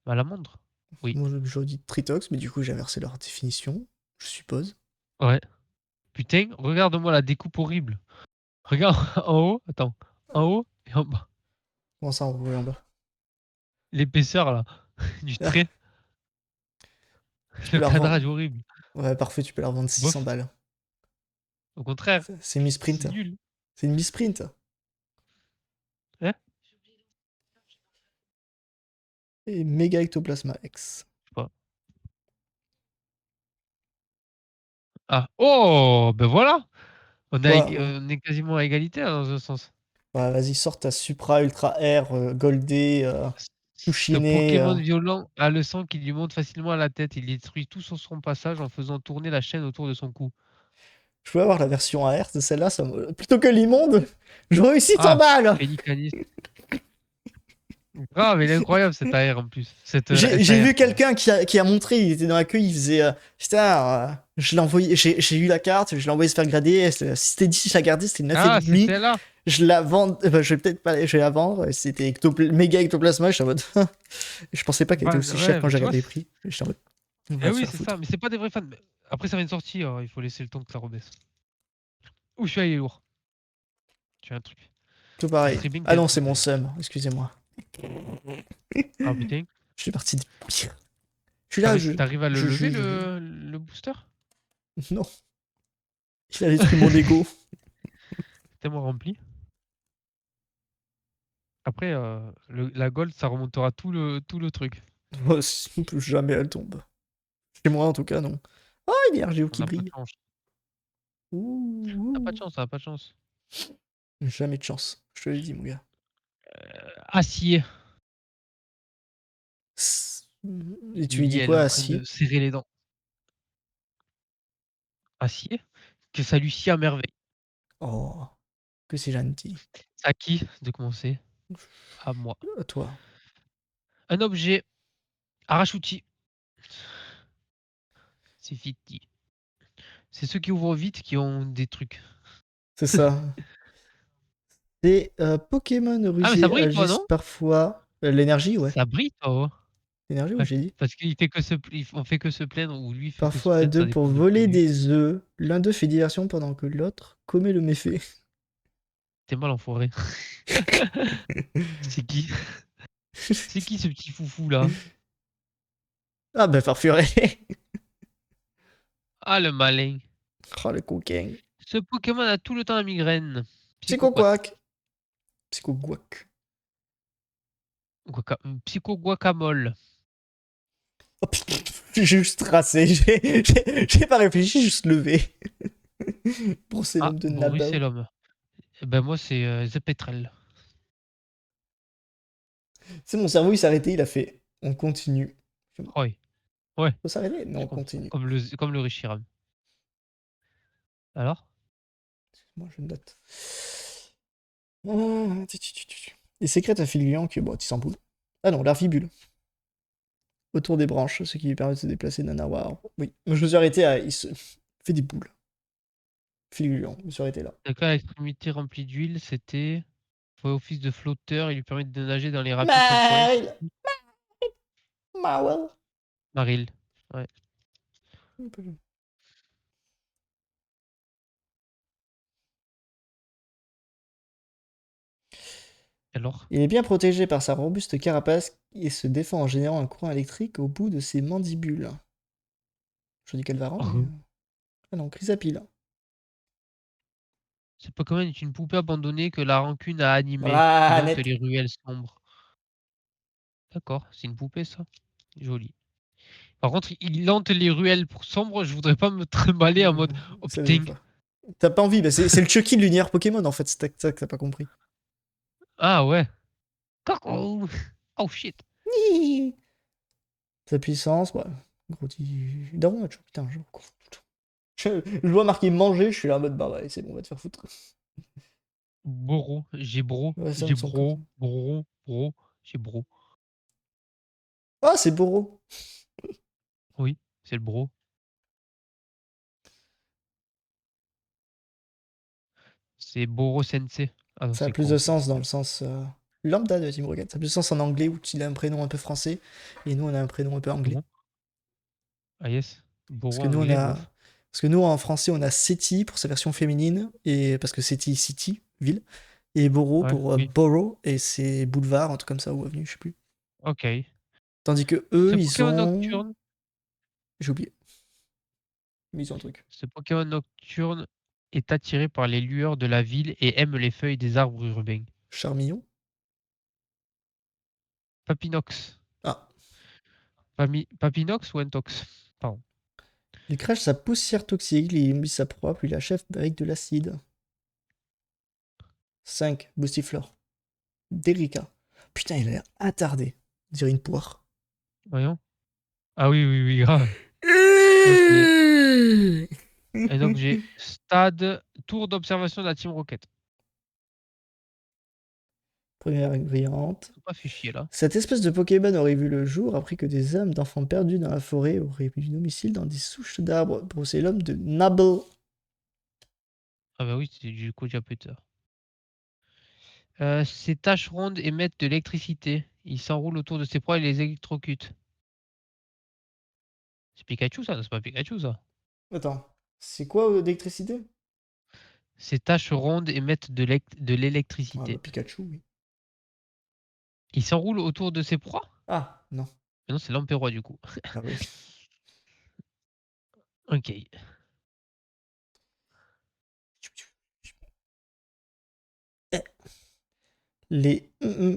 Malamandre? Oui. Moi, j'aurais dit Tritox, mais du coup, j'ai inversé leur définition, je suppose. Ouais. Putain, regarde-moi la découpe horrible. Regarde en haut, attends. En haut et en bas. Comment ça, on voit en bas? L'épaisseur là, du Ah, trait. tu peux Le la revendre. cadrage horrible. Ouais, parfait, tu peux la revendre 600 Bof. balles. Au contraire, C'est une c'est mi-sprint. nul. C'est une mi-sprint. Hein? Et Mega Ectoplasma X. Je sais pas. Ah. Oh, ben voilà. Ouais, ouais. On est quasiment à égalité hein, dans un sens. Ouais, vas-y, sors ta Supra Ultra Air, Goldé, Ce Touchiné. Pokémon violent a le sang qui lui monte facilement à la tête. Il détruit tout sur son passage en faisant tourner la chaîne autour de son cou. Je peux avoir la version AR de celle-là, plutôt que l'immonde. Je réussis 100 Ah, balles. Pélicanis. Grave, il est incroyable cet AR en plus. Cette J'ai SAR, vu pardon. quelqu'un qui a montré, il était dans la queue, il faisait putain, je l'ai envoyé, j'ai eu la carte, je l'ai envoyé se faire grader. C'était dit, je la gardais, c'était une Ah, c'est 9,5. celle-là. Je la vends, je vais peut-être pas, je vais la vendre. C'était méga ectoplasma, je suis en mode. Je pensais pas qu'elle était aussi chère Ouais, quand mais j'ai tu vois. regardé les prix. J'étais en mode, on Eh va se oui, faire c'est ça. foutre. Mais c'est pas des vrais fans. Après, ça vient de sortir. Il faut laisser le temps que ça rebaisse. Ouh, je suis allé lourd. Tu as un truc. Tout Ça pareil. serait bien que Ah t'aies un non, c'est truc mon d'ailleurs. seum, excusez-moi. Ah putain. Je suis parti de pire. Je suis là, T'arrives à le lever le booster? Non, il a détruit mon Lego. Tellement rempli. Après, la gold, ça remontera tout le truc. Moi, jamais elle tombe. Chez moi, en tout cas, non. Oh, il y a Argeo On qui n'a pas de brille. chance. Ouh, On n'a pas de ouh. chance, on n'a pas de chance. Jamais de chance. Je te l'ai dit, mon gars. Acier. Et tu lui Lily, dis elle est quoi, en train Assis? de serrer les dents. Acier? Que ça lui scie à merveille. Oh, que c'est gentil. C'est à qui de commencer? À moi. À toi. Un objet. Arachuti. C'est Fiti. C'est ceux qui ouvrent vite qui ont des trucs. C'est ça. Les Pokémon Ah, mais ça rusés brille, toi, agissent non? parfois. L'énergie, ouais. Ça brille, toi. Oh. L'énergie, oui, Ouais, j'ai dit. parce on fait que se plaindre, ou lui il fait que se Parfois à plaindre, ça deux pour dépend de qui voler lui. des œufs. L'un d'eux fait diversion pendant que l'autre commet le méfait. T'es mal enfoiré. C'est qui? C'est qui ce petit foufou là? Ah bah farfuré. Ah, le malin. Oh, le coquin. Ce Pokémon a tout le temps la migraine. Psychoquack. Psycho-quack. Psycho-guac. Psychoguacamole. Oh, j'ai juste tracé, j'ai pas réfléchi, j'ai juste levé. Ah, Brucellum de Nabel. Brucellum. Eh ben moi, c'est Zepetrel. C'est mon cerveau, il s'est arrêté, il a fait. On continue. Ouais. Ouais. Faut s'arrêter? Non, Je on comprends. continue. Comme le Reshiram. Alors? Moi, je note. Les secrets à fil gluant qui bon, Tissamboule. Ah non, l'arvibule. Autour des branches, ce qui lui permet de se déplacer d'un arbre à arbre. Oui, moi je me suis arrêté à. Il se fait des boules. Fil gluant, je me suis arrêté là. D'accord, à l'extrémité remplie d'huile, c'était. Fait office de flotteur, il lui permet de nager dans les rapides sans pour rien. Mail! Marwell. Maril. Ouais. Alors? Il est bien protégé par sa robuste carapace et se défend en générant un courant électrique au bout de ses mandibules. Je dis Calvaran, mais. Ah non, Chrysapile. Ce Pokémon est une poupée abandonnée que la rancune a animée. Il Voilà, hante net. les ruelles sombres. D'accord, c'est une poupée ça. Joli. Par contre, il hante les ruelles sombres, je voudrais pas me trimballer en mode oh Ça le fait putain. pas. T'as pas envie, bah c'est le Chucky de l'univers Pokémon en fait, c'est ça que t'as pas compris. Ah ouais. Coucou. Oh shit. Sa puissance, ouais. Gros Daron, putain, je vois marqué manger, je suis là en mode bah ouais, c'est bon, on va te faire foutre. Boro. J'ai bro. Ouais, ça me J'ai semble comme ça. bro. Bro. Bro. J'ai bro. Ah, c'est Boro. Oui, c'est le bro. C'est Boro Sensei. Ah non, Ça a c'est plus de con. sens dans le sens lambda de Team Rocket. Ça a plus de sens en anglais où il a un prénom un peu français et nous on a un prénom un peu Ah anglais. bon? Ah yes. Parce Boro que nous on anglais, a, bof. parce que nous en français on a Seti pour sa version féminine et parce que Seti city ville et Boro Ouais, pour oui. borough et c'est boulevard un truc comme ça ou avenue je sais plus. Ok. Tandis que eux Ce ils Pokémon ont, nocturne. j'ai oublié, mais ils ont un truc. Ce Pokémon nocturne est attiré par les lueurs de la ville et aime les feuilles des arbres urbains. Charmillon. Papinox. Ah, Papinox ou Entox? Pardon. il crache sa poussière toxique, il immobilise sa proie puis l'achève avec de l'acide. 5. Boostiflore. Derica. Putain, il a l'air attardé. On dirait une poire. Voyons. Ah oui, oui, oui, grave. Ok. Et donc j'ai stade, tour d'observation de la Team Rocket. Première brillante. Faut pas fait chier là. Cette espèce de Pokémon aurait vu le jour après que des âmes d'enfants perdus dans la forêt auraient eu domicile dans des souches d'arbres. Brocellum de Nabel. Ah bah oui, c'est du Kodiaputer. Ces taches rondes émettent de l'électricité. Ils s'enroulent autour de ses proies et les électrocutent. C'est Pikachu ça? Non, c'est pas Pikachu ça. Attends, c'est quoi d'électricité? Ces taches rondes émettent de Ah bah l'électricité. Pikachu, oui. Ils s'enroulent autour de ses proies? Ah, non. Mais non, c'est l'Empérois du coup. Ah oui. Ok. Les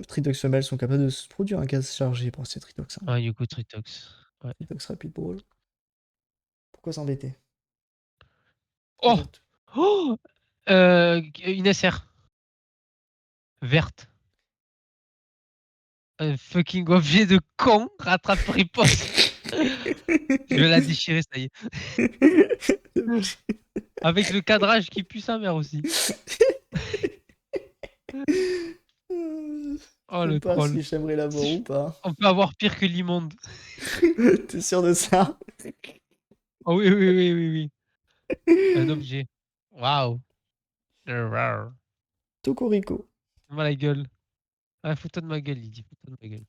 Tritox femelles sont capables de se produire un gaz chargé. Bon, c'est Tritox, hein. Ah, du coup, Tritox. Ouais. Tritox Rapid Ball. Pourquoi s'embêter? Oh! Déjà tout. Oh! Une SR. Verte. Un fucking objet de con. Rattrape riposte. Je vais la déchirer, ça y est. Avec le cadrage qui pue sa mère aussi. Je Oh sais le pas troll. si j'aimerais l'avoir ou pas. On peut avoir pire que l'immonde. T'es sûr de ça? Oh oui, oui, oui, oui, oui. Un objet. Waouh. Fous-toi Tocorico. de ma gueule. Ah, fous-toi de ma gueule, il dit. Fous-toi de ma gueule.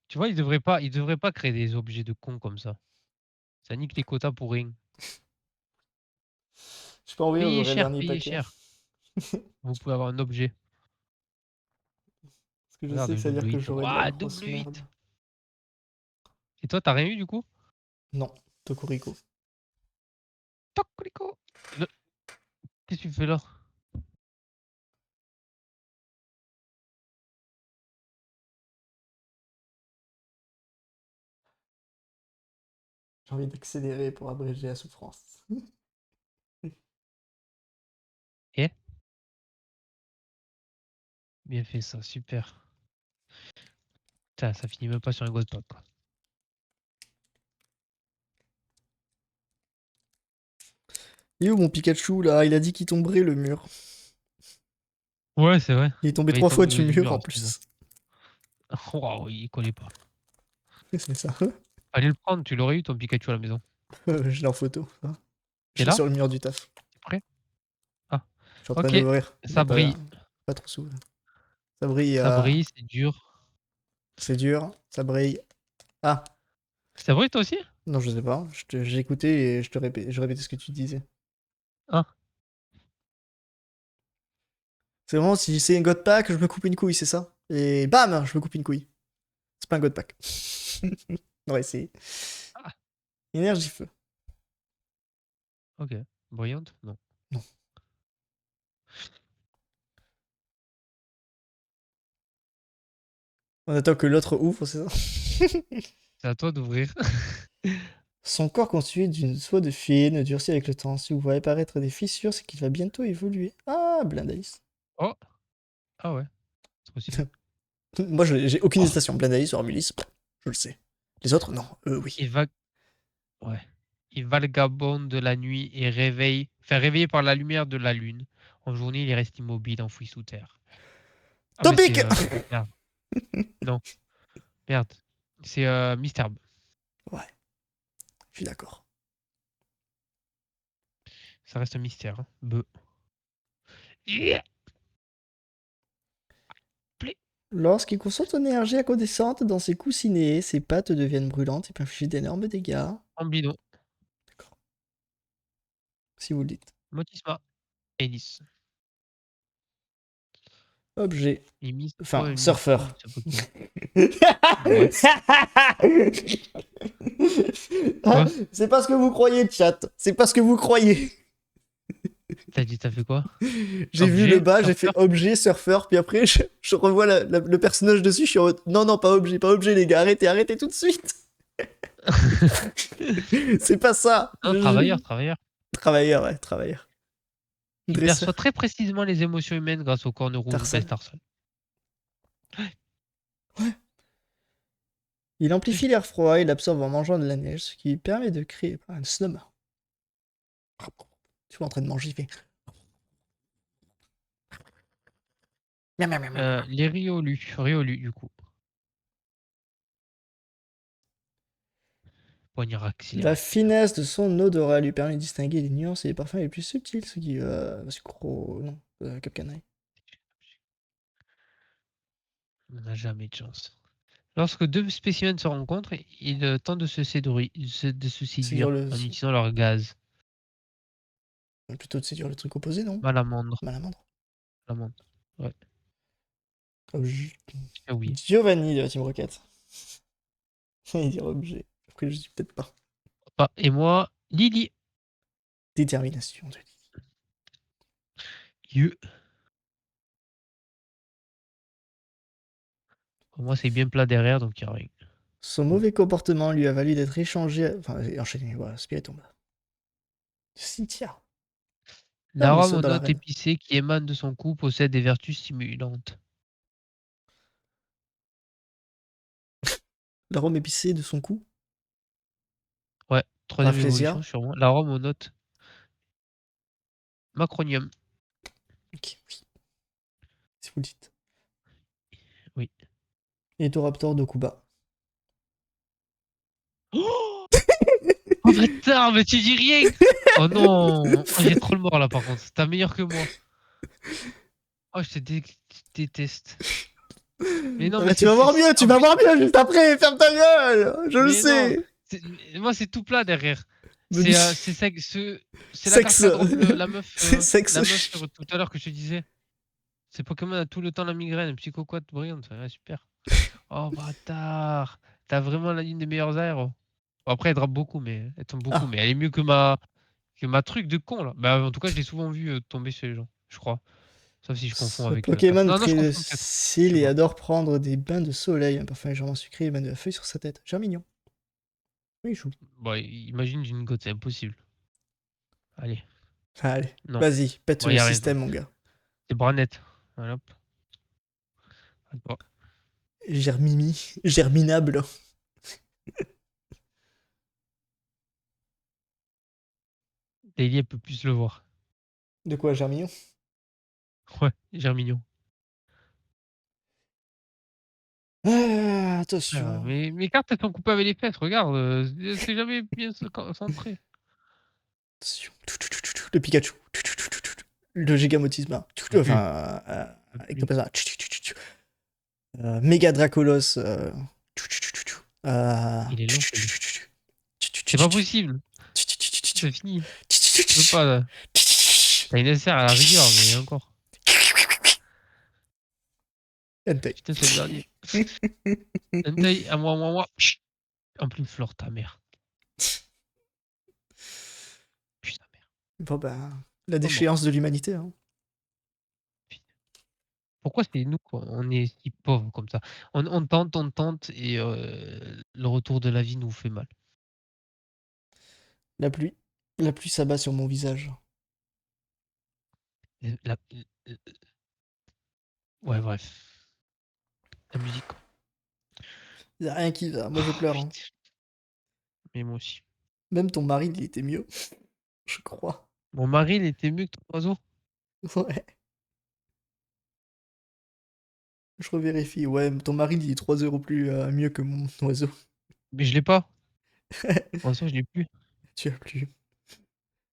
Tu vois, il devrait pas créer des objets de cons comme ça. Ça nique les quotas pour rien. Je peux envoyer au dernier Payez paquet. cher. Vous pouvez avoir un objet. Parce que je Regarde, sais que ça veut double dire que 8. j'aurai de la Waouh, grosse double merde. 8. Et toi, t'as rien eu du coup? Non, Tocorico. Cocorico. Qu'est-ce que tu fais là? J'ai envie d'accélérer pour abréger la souffrance. Eh? Bien fait ça, super. Putain, ça finit même pas sur un ghost pop, quoi. Il est où mon Pikachu là? Il a dit qu'il tomberait le mur. Ouais, c'est vrai. Il est tombé Bah, il 3 fois tombe du du mur mur, en c'est bon. plus. Waouh, il connaît pas. C'est ça. Allez le prendre, tu l'aurais eu ton Pikachu à la maison. Je l'ai en photo. Hein. Je T'es l'ai là? sur le mur du taf. T'es prêt? Ah, Je suis en train ok. d'ouvrir. Mais Ça brille. pas trop souvent. Ça brille. Ça brille, c'est dur. C'est dur. Ça brille. Ah, Ça brille toi aussi? non, je sais pas. J'ai écouté et je répétais ce que tu disais. Ah, C'est vraiment si c'est un God Pack, je me coupe une couille, c'est ça? Et bam, je me coupe une couille. C'est pas un God Pack. On va essayer. ah, Énergie feu. ok. Brillante? Non. Non. On attend que l'autre ouvre, c'est ça? C'est à toi d'ouvrir. Son corps constitué d'une soie de fine durcit avec le temps. Si vous voyez apparaître des fissures, c'est qu'il va bientôt évoluer. Ah, Blindalis. Oh, ah ouais. C'est possible. Moi, j'ai aucune Oh, hésitation. Blindalis ou Armulis, je le sais. Les autres, non. Oui. il va. Ouais. Il vagabonde de la nuit et fait réveiller par la lumière de la lune. En journée, il reste immobile, enfoui sous terre. Ah, mais c'est. Topic. Merde. Non, merde. C'est Mystère. Ouais, je suis d'accord. Ça reste un mystère. Hein. Beu. Yeah. Play. Lorsqu'il concentre son énergie incandescente dans ses coussinets, ses pattes deviennent brûlantes et peuvent infliger d'énormes dégâts. Ambino. D'accord. Si vous le dites. Motisma. Hélice. Objet. Mimis. Oh, Enfin, une surfeur. c'est Pokémon. Ouais. Ah, Quoi? c'est pas ce que vous croyez, chat. C'est pas ce que vous croyez. T'as dit, t'as fait quoi? J'ai vu le Objet, bas, j'ai fait surfeur. objet, surfeur, puis après je revois le personnage dessus, je suis en mode non, non, pas objet, les gars, arrêtez tout de suite. C'est pas ça. Non, travailleur. Travailleur, ouais, travailleur. Il perçoit Dresseur. très précisément les émotions humaines grâce au cornes rouge. Tarzan. Tarsal. Il amplifie l'air froid, il l'absorbe en mangeant de la neige, ce qui lui permet de créer un snowman. Tu vois, en train de manger, il fait. Miam, miam, miam, miam. Les Riolu, du coup. Poignard La accéléré. finesse de son odorat lui permet de distinguer les nuances et les parfums les plus subtils, ce qui. C'est gros. Non, Capcanai. On n'a jamais de chance. Lorsque deux spécimens se rencontrent, ils tentent de se Séduire séduire le. en utilisant leur gaz. Plutôt de séduire le truc opposé, non? Malamandre. Malamandre. Malamandre. Ouais. Objet. Ah oui. Giovanni de la Team Rocket. Il dire objet. Après, je dis peut-être pas. Ah, et moi, Lily. Détermination de Lily. You. Pour moi, c'est bien plat derrière, donc il n'y a rien. Son Cool. mauvais comportement lui a valu d'être échangé. Enfin, enchaîné, voilà, Spirit tombe. Cynthia. Ah, mais L'arôme saute aux dans notes l'arène. épicées qui émanent de son cou possède des vertus stimulantes. L'arôme épicé de son cou. Ouais, troisième évolution Rafflesia. sûrement. L'arôme aux notes. Macronium. Ok, oui. Si vous le dites. Oui. Etoraptor de Kuba. Oh, oh bâtard, mais tu dis rien! Oh non! Oh, j'ai trop le mort là par contre. T'as meilleur que moi. Oh, déteste. Mais non, mais Tu vas voir mieux, tu en vas plus, voir mieux juste après, ferme ta gueule, je le mais non. sais. Moi, c'est tout plat derrière. Me dis C'est la carte sexe, qu'a drop c'est sexe. la meuf sur tout à l'heure que je te disais. C'est Pokémon a tout le temps la migraine, psychoquat brillante. Ouais, super. Oh bâtard. T'as vraiment l'une des meilleures aéros. Bon, après, elle drop beaucoup, mais elle tombe beaucoup, Ah, mais elle est mieux que ma C'est ma truc de con là. Bah en tout cas, je l'ai souvent vu tomber chez les gens, je crois. Sauf si je confonds Ce avec une autre personne. Pokémon Non, non, je très confonds peut-être. Je docile sais et pas. adore prendre des bains de soleil. Un parfum légèrement sucré émane de la feuille sur sa tête. Germignon. Oui, il joue. Bah, imagine j'ai une gote, c'est impossible. Allez, Allez, non. vas-y, pète Bon, le y a rien. système, mon gars. C'est Branette. Voilà, hop. À toi. Germinable. Daily, elle peut plus le voir. De quoi, Germignon? Ouais, Germignon. Ah, Ah, attention. mais mes cartes, elles sont coupées avec les fesses, regarde. C'est jamais bien centré. Attention. Le Pikachu. Le Gigamotisme. Plus. Enfin, Plus. Ectoplasma. Méga Dracolos. Il est long, celui. C'est pas possible. C'est fini. Je peux pas, là. T'as une SR à la rigueur, mais encore. Entei. Putain, c'est le dernier. Entei, à moi, moi, moi. Chut. En plus, Flore, ta mère. Putain, merde. Bon, ben, la Oh, bon. déchéance de l'humanité. Hein. Pourquoi c'est nous, quoi, on est si pauvres comme ça? On tente et le retour de la vie nous fait mal. La pluie. La pluie s'abat sur mon visage. La ouais, bref. La musique, quoi. Y a rien qui va. Moi, je Oh, pleure. Hein. putain. Mais moi aussi. Même ton mari, il était mieux. Je crois. Mon mari, il était mieux que ton oiseau? Ouais. Je revérifie. Ouais, ton mari, il est 3 euros plus mieux que mon oiseau. Mais je l'ai pas. Mon oiseau, je l'ai plus. Tu as plus.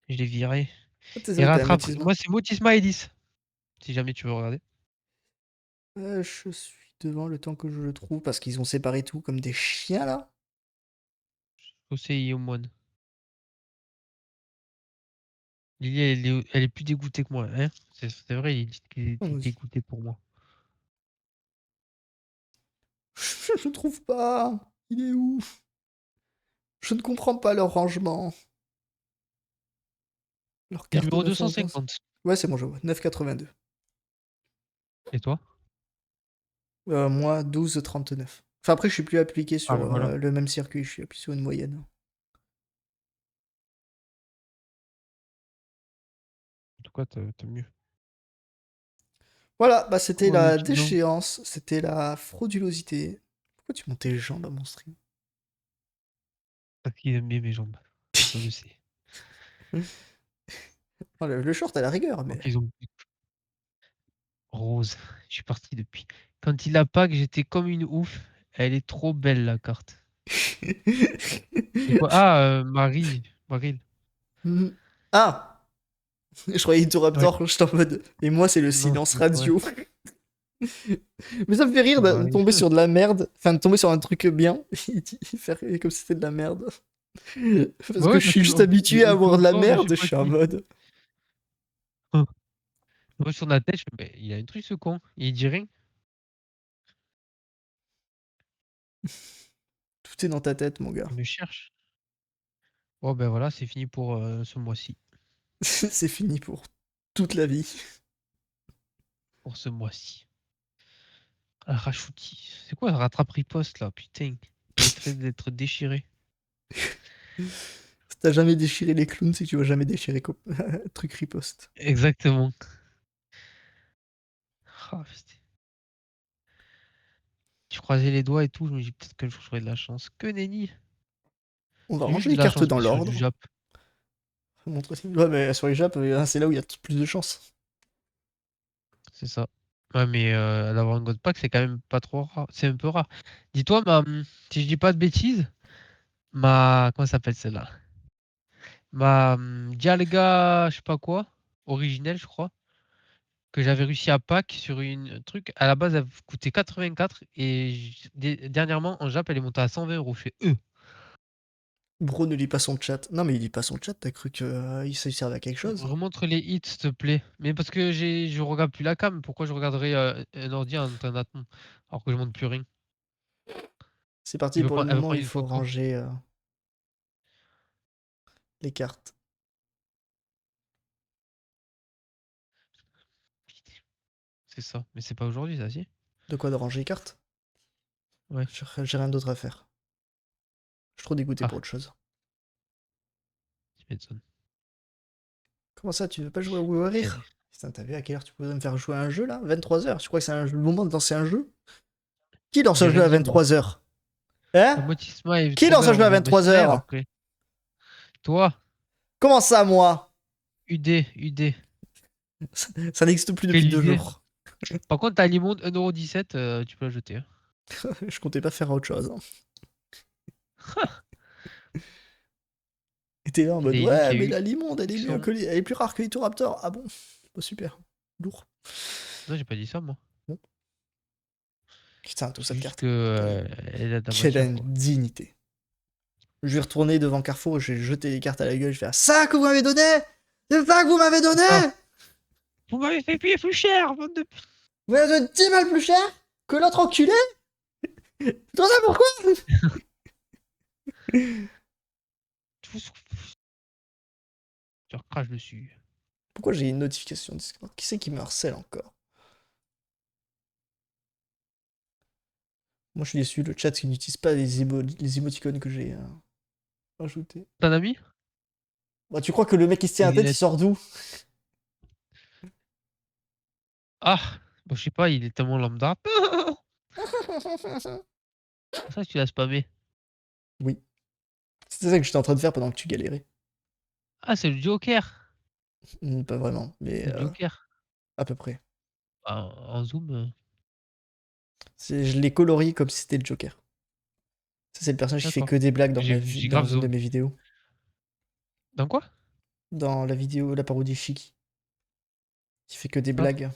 Je l'ai viré. Ah, tes Et t'as un rattrape. motisme. Moi, c'est Motisma et 10. Si jamais tu veux regarder. Je suis devant le temps que je le trouve parce qu'ils ont séparé tout comme des chiens là. Océi au moine. Lily, elle est plus dégoûtée que moi, hein? C'est vrai, il dit qu'il Oh, était vas-y. dégoûté pour moi. Je le trouve pas. Il est où? Je ne comprends pas leur rangement. Leur C'est carte numéro 911. 250. Ouais, c'est bon, je vois. 9,82. Et toi? Moi, 12,39. Enfin, après, je suis plus appliqué Ah sur bah voilà. le même circuit. Je suis appuyé sur une moyenne. En tout cas, t'as mieux. Voilà, bah c'était Oh, le la petit blanc. déchéance. C'était la fraudulosité. Pourquoi tu montes tes jambes à mon stream? Parce qu'il aime bien mes jambes. Je le sais. Oh, le short à la rigueur, Donc mais. ils ont rose. Je suis parti depuis. Quand il a pack, j'étais comme une ouf. Elle est trop belle la carte. C'est quoi? Ah, Marie. Maril. Ah! Je croyais Ouais. Raptor, j'étais en mode. Et moi, c'est le Non, silence c'est pas vrai. radio. Mais ça me fait rire C'est de Marie. tomber sur de la merde. Enfin, de tomber sur un truc bien. Et faire comme si c'était de la merde. Parce Bah que ouais, je parce suis que juste habitué à il avoir de la conforme, je sais merde. Je pas suis en qui. mode. Moi sur la tête, je fais, mais il a un truc ce con. Il dit rien. Tout est dans ta tête, mon gars. Il me cherche. Bon ben voilà, c'est fini pour ce mois-ci. C'est fini pour toute la vie. Pour ce mois-ci. Ah, Rachouti. C'est quoi le rattrape riposte là? Putain. Il mériterait d'être déchiré. Si t'as jamais déchiré les clowns, c'est que tu vas jamais déchirer truc riposte. Exactement. Ah, putain. Je croisais les doigts et tout, je me dis peut-être que j'aurais de la chance. Que nenni. On va J'ai ranger juste de les la cartes chance, dans mais sur du l'ordre. Jap. Ouais, mais sur les Japs, c'est là où il y a plus de chance. C'est ça. Ouais, mais d'avoir un God Pack, c'est quand même pas trop rare. C'est un peu rare. Dis-toi, si je dis pas de bêtises, comment ça s'appelle celle-là? Dialga, je sais pas quoi, originelle, je crois, que j'avais réussi à pack sur une truc. À la base, elle coûtait 84 et dernièrement, en Jap, elle est montée à 120 euros. Je fais Bro ne lit pas son chat. Non, mais il lit pas son chat, t'as cru qu'il se servait à quelque chose? Remontre les hits, s'il te plaît. Mais parce que je regarde plus la cam, pourquoi je regarderais un ordi en train d'attendre alors que je monte plus rien? C'est parti, pour le Elle veut moment, prendre il une faut photo. ranger les cartes. C'est ça. Mais c'est pas aujourd'hui, ça, si? De quoi, de ranger les cartes? Ouais. J'ai rien d'autre à faire. Je suis trop dégoûté Ah, pour autre chose. tu m'étonnes. Comment ça, tu veux pas jouer à We Were Eh, Here? Putain, t'as vu à quelle heure tu peux me faire jouer à un jeu là? 23 h. Tu crois que c'est le moment de lancer un jeu? Qui lance j'ai un jeu rien à dit, moi. 23 h? Hein? La moitié est Qui trop lance bien un jeu à aujourd'hui. Bah, c'est 23 h? après. Toi, Comment ça, moi? UD. Ça n'existe plus depuis Quelle 2 idée. jours. Par contre, t'as Limonde 1,17 €, tu peux la jeter, hein. Je comptais pas faire autre chose, hein. Et t'es là en Il mode, a dit ouais, qu'il y a mais eu la limonde, elle est mieux action. que elle est plus rare que les Raptor. Ah bon? Oh, super. Lourd. Non, j'ai pas dit ça, moi. Bon. Putain, toute C'est cette juste carte. que elle a de la Quelle matière, quoi. indignité. Je vais retourner devant Carrefour, je vais jeter les cartes à la gueule, je vais faire ça que vous m'avez donné! C'est ça que vous m'avez donné! C'est ça. Vous m'avez fait payer plus cher, bande de... Vous m'avez donné 10 balles plus cher que l'autre enculé? Tout ça pourquoi? Tu recraches dessus. Pourquoi j'ai une notification Discord? Qui c'est qui me harcèle encore? Moi je suis déçu, le chat qui n'utilise pas les émoticônes que j'ai rajoutés. T'as un ami? Bah, tu crois que le mec qui se tient Ou la il tête, est... il sort d'où? Ah, bah, je sais pas, il est tellement lambda. Ça, tu l'as spammé. Oui. C'est ça que j'étais en train de faire pendant que tu galérais. Ah, c'est le Joker. Pas vraiment, mais C'est le Joker. à peu près. Ah, en zoom. Je l'ai colorié comme si c'était le Joker. Ça, c'est le personnage qui fait D'accord. que des blagues J'ai dans grave une de zoom. mes vidéos. Dans quoi? Dans la vidéo, la parodie Shiki. Qui fait que des Ah. blagues.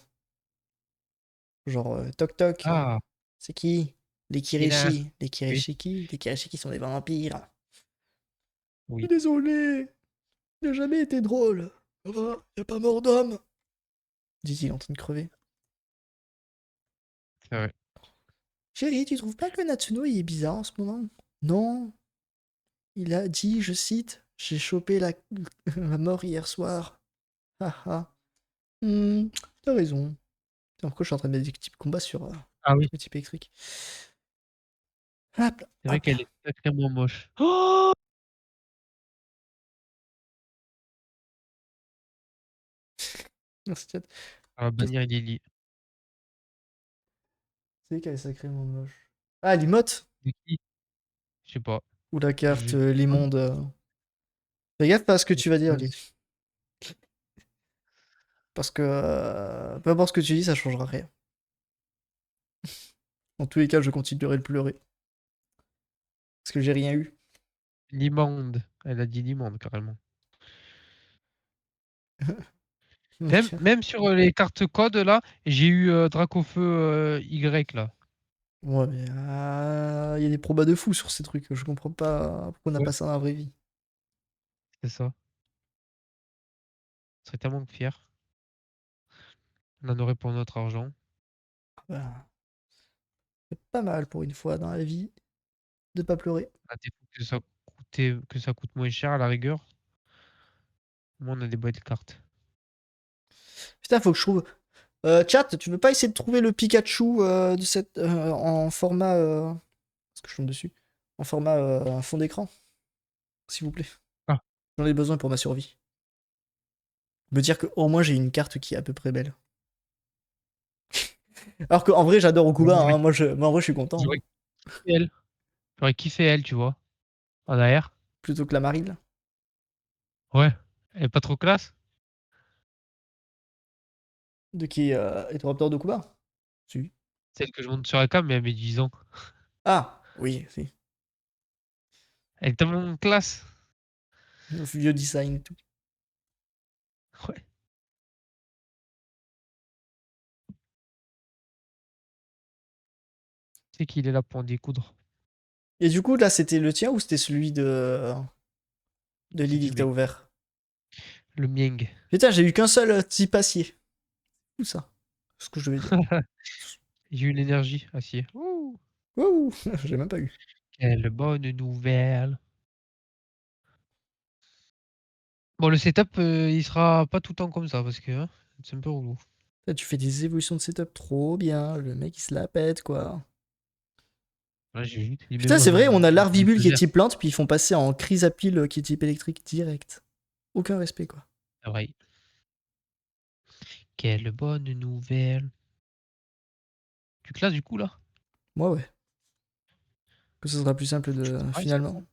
Genre, toc toc. Ah, C'est qui? Les il a... Kireshi. Les Oui. Kirishiki. Les Kirishiki sont des vampires. Je suis Oui. désolé. Il n'a jamais été drôle. Ça va, y a pas mort d'homme. Dit-il en train de crever. C'est vrai. Chérie, tu trouves pas que Natsuno il est bizarre en ce moment? Non. Il a dit, je cite, j'ai chopé la mort hier soir. Haha. T'as raison. Putain, pourquoi je suis en train de mettre des types combat sur Ah oui. le type électrique? Hop là, C'est vrai hop là. qu'elle est sacrément moche. Oh! Merci, chat. On va Je bannir Lily. sais qu'elle est sacrément moche. Ah, l'emote? De qui? Je sais pas. Ou la carte Je... l'immonde. Fais gaffe à ce que tu vas dire, Lily. Pose. Parce que peu importe ce que tu dis, ça changera rien. Dans tous les cas, je continuerai de pleurer. Parce que j'ai rien eu. L'immonde. Elle a dit l'immonde, carrément. Donc, Même sur les cartes codes, là, j'ai eu Dracofeu Y, là. ouais, mais il y a des probas de fou sur ces trucs. Je comprends pas pourquoi on n'a Ouais, pas ça dans la vraie vie. c'est ça. Je serais tellement fier. On en aurait pour notre argent. Voilà. C'est pas mal pour une fois dans la vie de pas pleurer. À défaut que ça coûte moins cher, à la rigueur. Au moins, on a des boîtes de cartes. Putain, faut que je trouve. Chat, tu veux pas essayer de trouver le Pikachu de cette en format parce que je tombe dessus, en format fond d'écran, s'il vous plaît. Ah, J'en ai besoin pour ma survie. Me dire que au moins j'ai une carte qui est à peu près belle. Alors qu'en vrai, j'adore Okuba. j'aurais Hein. Moi, en vrai, je suis content. j'aurais Hein. kiffé elle. J'aurais kiffé elle, tu vois. En arrière. Plutôt que la Marille. Ouais. Elle est pas trop classe. De qui est Raptor d'Okuba. Si. Celle que je monte sur la cam, mais elle met 10 ans. Ah, oui, si. Elle est tellement classe. Le vieux design et tout. Ouais. C'est qu'il est là pour en découdre. Et du coup, là, c'était le tien ou c'était celui de C'est Lily du que t'as mien. ouvert? Le mieng. Putain, j'ai eu qu'un seul type acier. Où ça? C'est ce que je devais dire. J'ai eu une énergie acier. Ouh. Wouh, j'ai même pas eu. Quelle bonne nouvelle. Bon, le setup, il sera pas tout le temps comme ça parce que hein, c'est un peu relou. Là, tu fais des évolutions de setup trop bien. Le mec, il se la pète, quoi. Là, j'ai juste mis Putain, même c'est vrai, on a mon l'Arvibule qui est étagère. type plante, puis ils font passer en Chrysapile qui est type électrique direct. Aucun respect, quoi. Ah ouais. Quelle bonne nouvelle. Tu classes du coup là? Moi, ouais. Que ce sera plus simple Je de, fais pareil, c'est finalement, bon.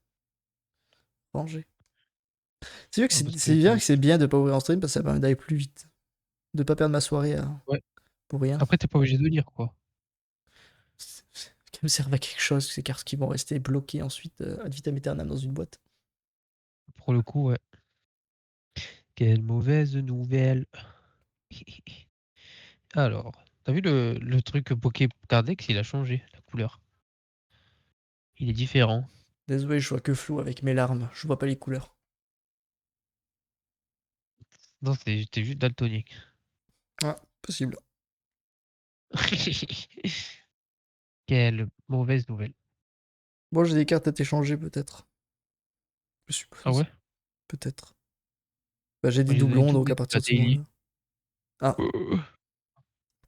ranger. C'est vrai que Ah, parce c'est bien que que c'est bien de pas ouvrir en stream parce que ça permet d'aller plus vite. De pas perdre ma soirée ouais. pour rien. Après, t'es pas obligé de lire quoi. Qui me servent à quelque chose, ces cartes qui vont rester bloquées ensuite ad vitam aeternam dans une boîte. Pour le coup, ouais. Quelle mauvaise nouvelle. Alors, t'as vu le truc Poké Cardex, il a changé la couleur. Il est différent. Désolé, je vois que flou avec mes larmes. Je vois pas les couleurs. Non, t'es juste daltonique. Ah, possible. Quelle mauvaise nouvelle. Bon, j'ai des cartes à t'échanger peut-être. Je Ah suppose. ouais? Peut-être. Bah, j'ai des Moi, j'ai donné doublons, toutes donc mes à cartes à partir de ce Daily. moment-là. Ah,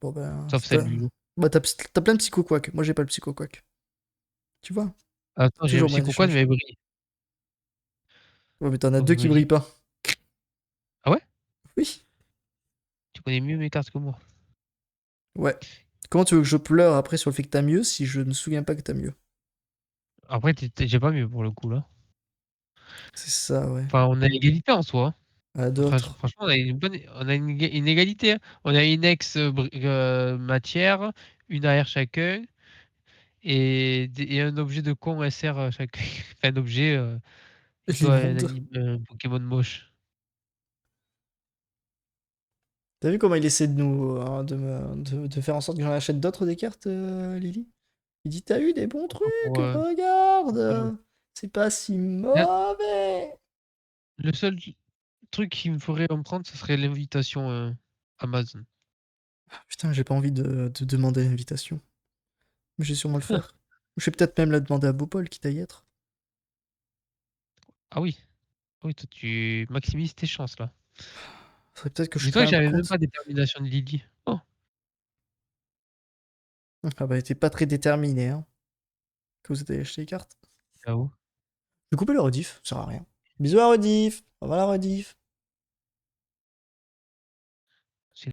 bon ben. Sauf celle du loup. Bah, t'as plein de psycho-quack. Moi, j'ai pas le psycho-quack. Tu vois? Attends, j'ai un Toujours moyen psychoquad, mais d'échanger. elle brille. Ouais, mais t'en as Donc deux je qui me dis, brillent pas. ah ouais? Oui. Tu connais mieux mes cartes que moi. Ouais. Comment tu veux que je pleure après sur le fait que t'as mieux si je ne me souviens pas que t'as mieux? Après, j'ai pas mieux pour le coup là. C'est ça, ouais. Enfin, on a l'égalité en soi. À d'autres. Franchement, on a une égalité, hein. On a une matière, une AR chacun, et un objet de con SR chacun. Enfin, un objet, plutôt L'immonde. un Pokémon moche. T'as vu comment il essaie de nous. De faire en sorte que j'en achète d'autres des cartes, Lily? Il dit: t'as eu des bons trucs, Pour, pas jouer. regarde! C'est pas si Là, mauvais! le seul truc qui me ferait en prendre, ce serait l'invitation Amazon. Putain, j'ai pas envie de demander l'invitation. Mais je vais sûrement le faire. Je vais peut-être même la demander à Bopol, quitte à y être. Ah oui, oui, toi tu maximises tes chances là. Faudrait peut-être que je crée Dis-toi que un j'avais même compte. pas détermination de Lily. Oh, Ah bah, t'es pas très déterminé, hein. Que vous êtes allé acheter les cartes. j'avoue. Je vais couper le rediff, ça sert à rien. Bisous à la rediff! Au revoir la rediff!